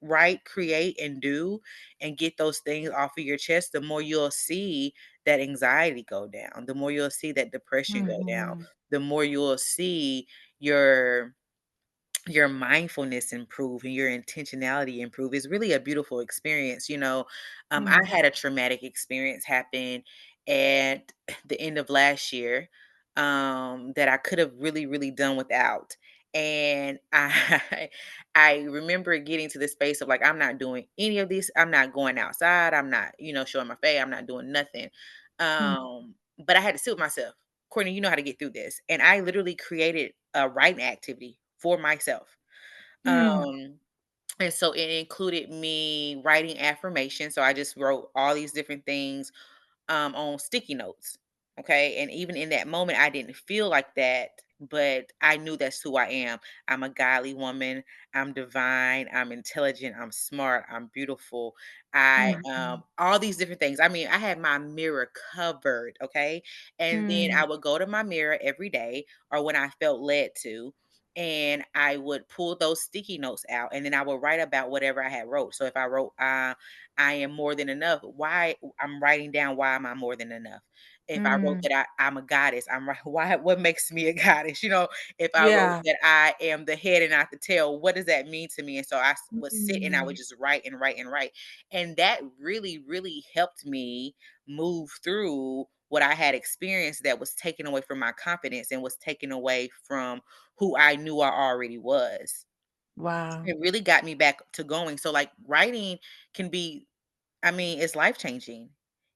Speaker 2: write, create, and do and get those things off of your chest, the more you'll see that anxiety go down, the more you'll see that depression go down,
Speaker 1: mhm,
Speaker 2: the more you'll see your your mindfulness improve and your intentionality improve. It's really a beautiful experience. I
Speaker 1: mhm,
Speaker 2: had a traumatic experience happen at the end of last year, that I could have really, really done without. And I I remember getting to the space of like, I'm not doing any of this. I'm not going outside. I'm not, showing my face. I'm not doing nothing.
Speaker 1: mhm,
Speaker 2: But I had to sit with myself. Courtney, you know how to get through this. And I literally created a writing activity for myself.
Speaker 1: mhm,
Speaker 2: Um, and so it included me writing affirmations. So I just wrote all these different things on sticky notes. Okay. And even in that moment, I didn't feel like that, but I knew that's who I am. I'm a godly woman. I'm divine. I'm intelligent. I'm smart. I'm beautiful.
Speaker 1: mhm,
Speaker 2: All these different things. I mean, I had my mirror covered. Okay. And then I
Speaker 1: mhm,
Speaker 2: would go to my mirror every day or when I felt led to. And I would pull those sticky notes out and then I would write about whatever I had wrote. So if I wrote, I am more than enough. Why I'm writing down why am I more than enough? If I wrote
Speaker 1: mhm.
Speaker 2: that I'm a goddess, why what makes me a goddess? If I wrote
Speaker 1: Yeah.
Speaker 2: that I am the head and not the tail, what does that mean to me? And so would sit and I would
Speaker 1: Mhm,
Speaker 2: just write and write and write. And that really, really helped me move through what I had experienced that was taken away from my confidence and was taken away from who I knew I already was.
Speaker 1: wow.
Speaker 2: It really got me back to going. So like writing can be, I mean, it's life changing.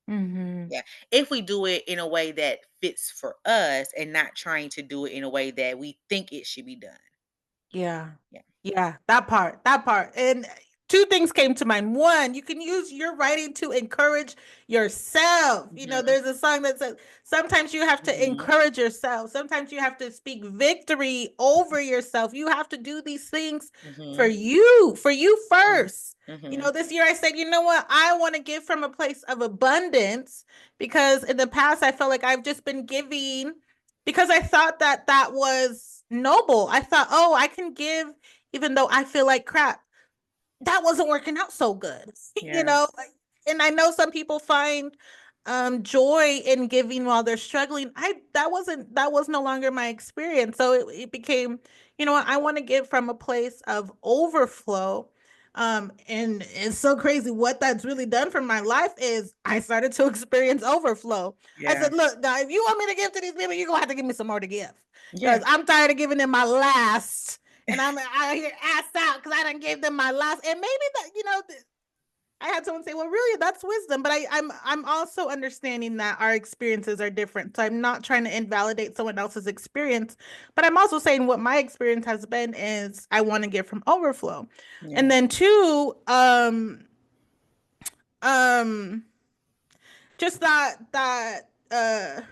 Speaker 1: Mhm.
Speaker 2: Yeah. If we do it in a way that fits for us and not trying to do it in a way that we think it should be done.
Speaker 1: Yeah.
Speaker 2: Yeah.
Speaker 1: Yeah, that part, that part. And two things came to mind. One, you can use your writing to encourage yourself. You know,
Speaker 2: Mhm.
Speaker 1: there's a song that says sometimes you have to
Speaker 2: Mhm.
Speaker 1: encourage yourself. Sometimes you have to speak victory over yourself. You have to do these things
Speaker 2: Mhm.
Speaker 1: for you
Speaker 2: Mhm.
Speaker 1: first. You know,
Speaker 2: Mhm.
Speaker 1: this year I said, you know what? I want to give from a place of abundance because in the past I felt like I've just been giving because I thought that that was noble. I thought, oh, I can give even though I feel like crap. That wasn't working out so good, you
Speaker 2: Yeah.
Speaker 1: know? And I know some people find joy in giving while they're struggling. That was no longer my experience. So it became, you know what, I want to give from a place of overflow. And it's so crazy what that's really done for my life is I started to experience overflow. I
Speaker 2: Yeah.
Speaker 1: said, look, now if you want me to give to these people, you're gonna have to give me some more to give.
Speaker 2: Yeah.
Speaker 1: Because I'm tired of giving them my last. And I'm out here ass out because I done gave them my last. And maybe that, you know, I had someone say, "Well, really, that's wisdom." But I'm also understanding that our experiences are different. So I'm not trying to invalidate someone else's experience, but I'm also saying what my experience has been is I want to get from overflow,
Speaker 2: Yeah.
Speaker 1: and then two, um, just that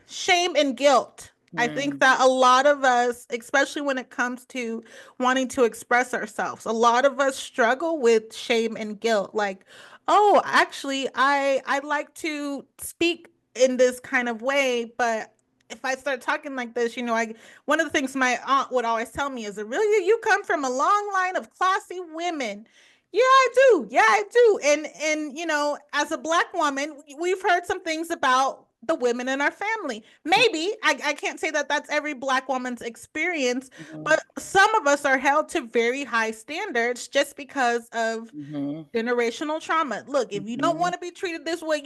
Speaker 1: shame and guilt. I think
Speaker 2: Mm.
Speaker 1: that a lot of us, especially when it comes to wanting to express ourselves, a lot of us struggle with shame and guilt. Like, oh, actually, I like to speak in this kind of way, but if I start talking like this, you know, I one of the things my aunt would always tell me is, "Really, you come from a long line of classy women." Yeah, I do. Yeah, I do. And you know, as a black woman, we've heard some things about the women in our family. Maybe I can't say that that's every black woman's experience,
Speaker 2: Mhm.
Speaker 1: but some of us are held to very high standards just because of
Speaker 2: Mhm.
Speaker 1: generational trauma. Look, if you don't
Speaker 2: Mhm.
Speaker 1: want to be treated this way,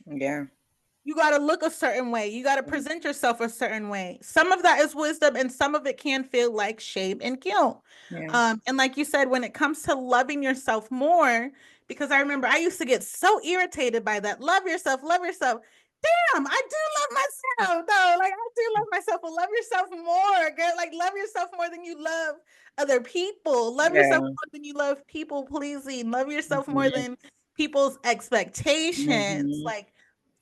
Speaker 2: Yeah.
Speaker 1: you got to look a certain way. You got to
Speaker 2: Mhm.
Speaker 1: present yourself a certain way. Some of that is wisdom, and some of it can feel like shame and guilt.
Speaker 2: Yeah.
Speaker 1: And like you said, when it comes to loving yourself more, because I remember I used to get so irritated by that. Love yourself, love yourself. Damn, I do love myself though. Like I do love myself, but love yourself more, girl. Like love yourself more than you love other people. Love yourself
Speaker 2: Yeah.
Speaker 1: more than you love people pleasing. Love yourself more
Speaker 2: Mhm.
Speaker 1: than people's expectations.
Speaker 2: Mhm.
Speaker 1: Like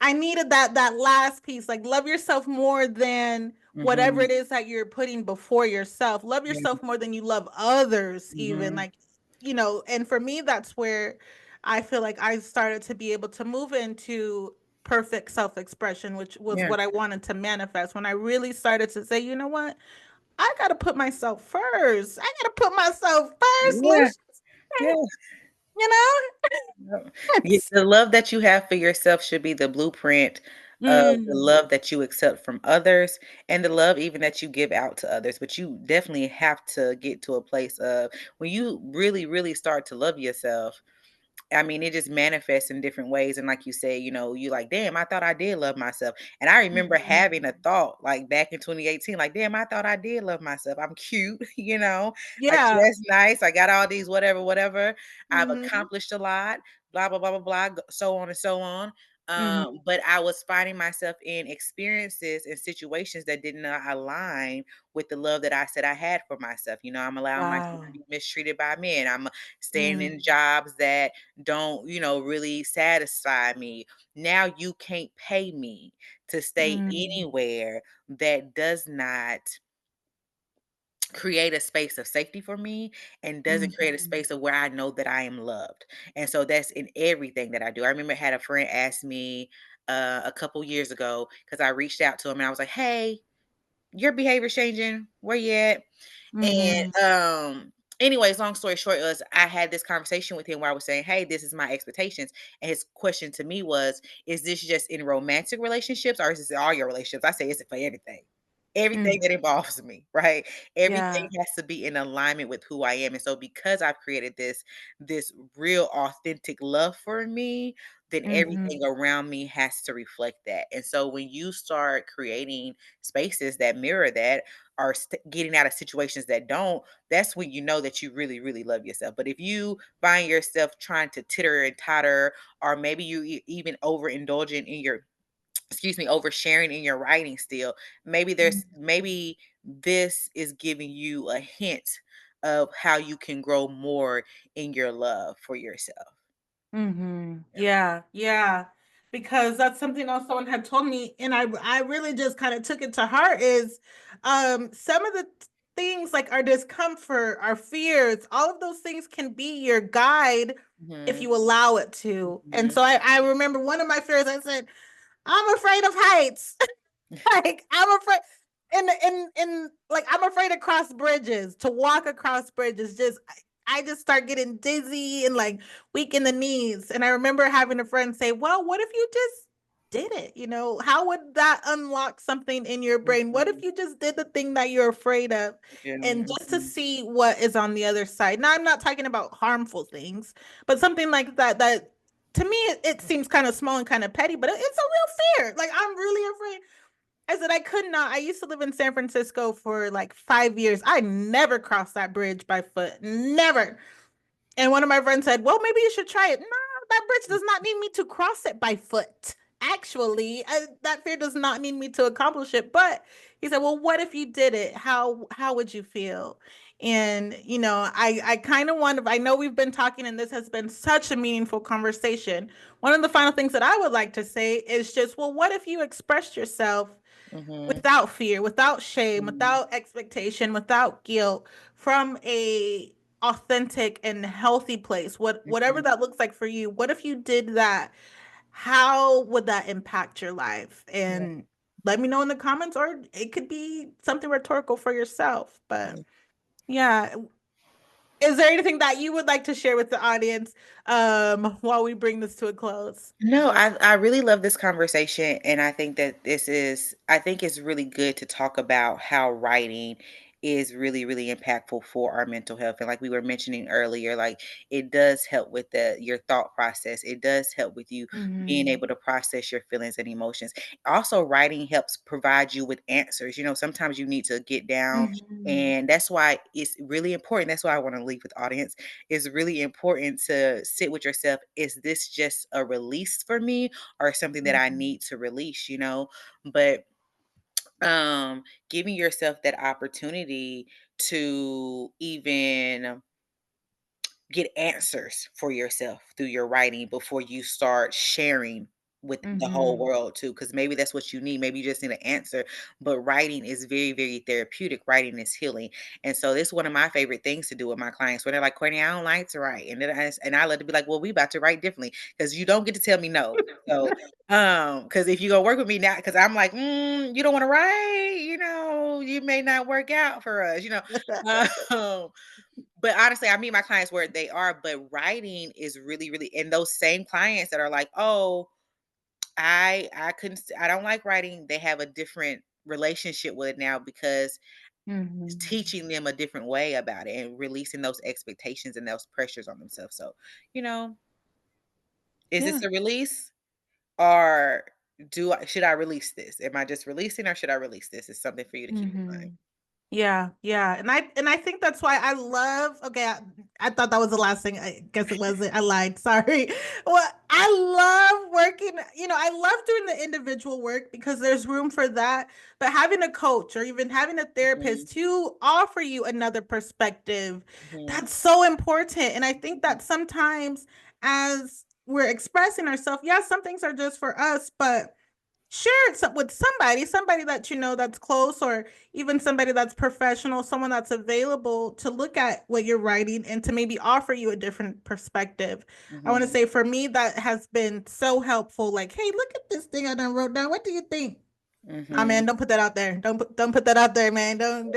Speaker 1: I needed that last piece. Like love yourself more than whatever
Speaker 2: Mhm.
Speaker 1: it is that you're putting before yourself. Love
Speaker 2: Yeah.
Speaker 1: yourself more than you love others, even.
Speaker 2: Mhm.
Speaker 1: Like, you know, and for me, that's where I feel like I started to be able to move into perfect self-expression, which was
Speaker 2: Yeah.
Speaker 1: what I wanted to manifest when I really started to say, you know what? I gotta put myself first. I gotta put myself first,
Speaker 2: Yeah.
Speaker 1: Lucius.
Speaker 2: Yeah.
Speaker 1: You know?
Speaker 2: Yep.
Speaker 1: Yes.
Speaker 2: The love that you have for yourself should be the blueprint of the
Speaker 1: Mm,
Speaker 2: love that you accept from others and the love even that you give out to others. But you definitely have to get to a place of when you really, really start to love yourself. I mean, it just manifests in different ways. And like you say, you know, you like, damn, I thought I did love myself. And I remember
Speaker 1: mhm.
Speaker 2: having a thought like back in 2018, like, damn, I thought I did love myself. I'm cute, you know, I
Speaker 1: Yeah.
Speaker 2: dress nice. I got all these whatever, whatever. I've
Speaker 1: Mhm.
Speaker 2: accomplished a lot, blah, blah, blah, blah, blah, so on and so on.
Speaker 1: Mhm.
Speaker 2: But I was finding myself in experiences and situations that did not align with the love that I said I had for myself. You know, I'm allowing myself to
Speaker 1: Wow.
Speaker 2: be mistreated by men. I'm staying in
Speaker 1: Mm,
Speaker 2: jobs that don't, you know, really satisfy me. Now you can't pay me to stay
Speaker 1: mm,
Speaker 2: anywhere that does not create a space of safety for me and doesn't create a
Speaker 1: mhm,
Speaker 2: space of where I know that I am loved. And so that's in everything that I do. I remember I had a friend ask me a couple years ago because I reached out to him and I was like, hey, your behavior's changing. Where you at?
Speaker 1: mhm,
Speaker 2: And anyways, long story short was I had this conversation with him where I was saying, "Hey, this is my expectations." And his question to me was, "Is this just in romantic relationships or is this in all your relationships?" I say it's for everything. Everything
Speaker 1: mm.
Speaker 2: that involves me, right? Everything
Speaker 1: Yeah.
Speaker 2: has to be in alignment with who I am. And so because I've created this real authentic love for me, then everything
Speaker 1: Mhm,
Speaker 2: around me has to reflect that. And so when you start creating spaces that mirror that, are getting out of situations that don't, that's when you know that you really, really love yourself. But if you find yourself trying to titter and totter, or maybe you even overindulging in your, excuse me, oversharing in your writing still, maybe
Speaker 1: mm,
Speaker 2: maybe this is giving you a hint of how you can grow more in your love for yourself. Yeah.
Speaker 1: Yeah, yeah. Because that's something else someone had told me, and I really just kind of took it to heart is some of the things like our discomfort, our fears, all of those things can be your guide if
Speaker 2: Mhm.
Speaker 1: you allow it to. And
Speaker 2: Mhm.
Speaker 1: so I remember one of my fears, I said, I'm afraid of heights. Like I'm afraid and like I'm afraid to cross bridges, to walk across bridges. Just I just start getting dizzy and like weak in the knees. And I remember having a friend say, "Well, what if you just did it? You know, how would that unlock something in your brain? What if
Speaker 2: Mhm.
Speaker 1: you just did the thing that you're afraid of?"
Speaker 2: Yeah.
Speaker 1: And just to
Speaker 2: Mhm.
Speaker 1: see what is on the other side. Now, I'm not talking about harmful things, but something like that that to me it seems kind of small and kind of petty, but it's a real fear. Like I'm really afraid. I said I could not. I used to live in San Francisco for like 5 years. I never crossed that bridge by foot. Never. And one of my friends said, "Well, maybe you should try it." No, that bridge does not need me to cross it by foot. Actually, that fear does not need me to accomplish it. But he said, "Well, what if you did it? How would you feel?" And I kind of want to. I know we've been talking, and this has been such a meaningful conversation. One of the final things that I would like to say is just, well, what if you expressed yourself
Speaker 2: Mhm.
Speaker 1: without fear, without shame,
Speaker 2: Mhm.
Speaker 1: without expectation, without guilt, from a authentic and healthy place, whatever
Speaker 2: Mhm.
Speaker 1: that looks like for you? What if you did that? How would that impact your life?
Speaker 2: Yeah.
Speaker 1: And let me know in the comments, or it could be something rhetorical for yourself. But
Speaker 2: Yeah.
Speaker 1: yeah, is there anything that you would like to share with the audience while we bring this to a close?
Speaker 2: No, I really love this conversation, and I think that I think it's really good to talk about how writing is really, really impactful for our mental health. And like we were mentioning earlier, like it does help with your thought process. It does help with you being
Speaker 1: Mm-hmm.
Speaker 2: able to process your feelings and emotions. Also, writing helps provide you with answers. Sometimes you need to get down,
Speaker 1: Mm-hmm.
Speaker 2: and that's why it's really important. That's why I want to leave with audience. It's really important to sit with yourself. Is this just a release for me or something that I
Speaker 1: Mm-hmm.
Speaker 2: need to release, But giving yourself that opportunity to even get answers for yourself through your writing before you start sharing with the whole
Speaker 1: Mm-hmm.
Speaker 2: world too, because maybe that's what you need. Maybe you just need an answer. But writing is very, very therapeutic. Writing is healing. And so this is one of my favorite things to do with my clients when they're like, Courtney, I don't like to write. And I love to be like, well, we about to write differently, because you don't get to tell me no. So because if you go work with me now, because I'm like, you don't want to write, you may not work out for us, um but honestly, I meet my clients where they are, but writing is really, really, and those same clients that are like, "Oh, I couldn't, I don't like writing." They have a different relationship with it now because it's
Speaker 1: Mm-hmm.
Speaker 2: teaching them a different way about it and releasing those expectations and those pressures on themselves. So, you know, is this
Speaker 1: Yeah.
Speaker 2: a release, or should I release this? Am I just releasing, or should I release this? It's something for you to keep in
Speaker 1: Mm-hmm.
Speaker 2: mind.
Speaker 1: Yeah, yeah. And I think that's why I love, okay, I thought that was the last thing. I guess it wasn't. I lied. Sorry. Well, I love working, I love doing the individual work because there's room for that. But having a coach or even having a
Speaker 2: Mhm,
Speaker 1: therapist to offer you another perspective,
Speaker 2: mhm,
Speaker 1: that's so important. And I think that sometimes as we're expressing ourselves, yeah, some things are just for us, but share it with somebody that that's close, or even somebody that's professional, someone that's available to look at what you're writing and to maybe offer you a different perspective. I want to
Speaker 2: mhm,
Speaker 1: say for me that has been so helpful. Like, hey, look at this thing I done wrote down. What do you think? Oh
Speaker 2: mhm.
Speaker 1: man, don't put that out there. Don't put that out there, man. Don't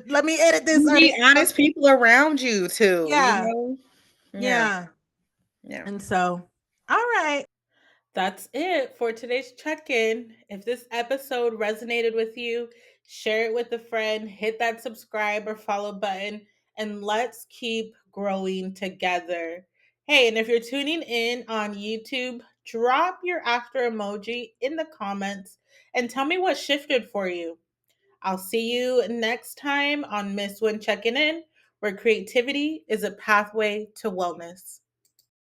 Speaker 1: let me edit this
Speaker 2: You
Speaker 1: or
Speaker 2: need honest people around you too,
Speaker 1: yeah,
Speaker 2: Yeah,
Speaker 1: yeah.
Speaker 2: yeah.
Speaker 1: And so, all right. That's it for today's check in. If this episode resonated with you, share it with a friend, hit that subscribe or follow button, and let's keep growing together. Hey, and if you're tuning in on YouTube, drop your after emoji in the comments and tell me what shifted for you. I'll see you next time on Miss Win Checking In, where creativity is a pathway to wellness.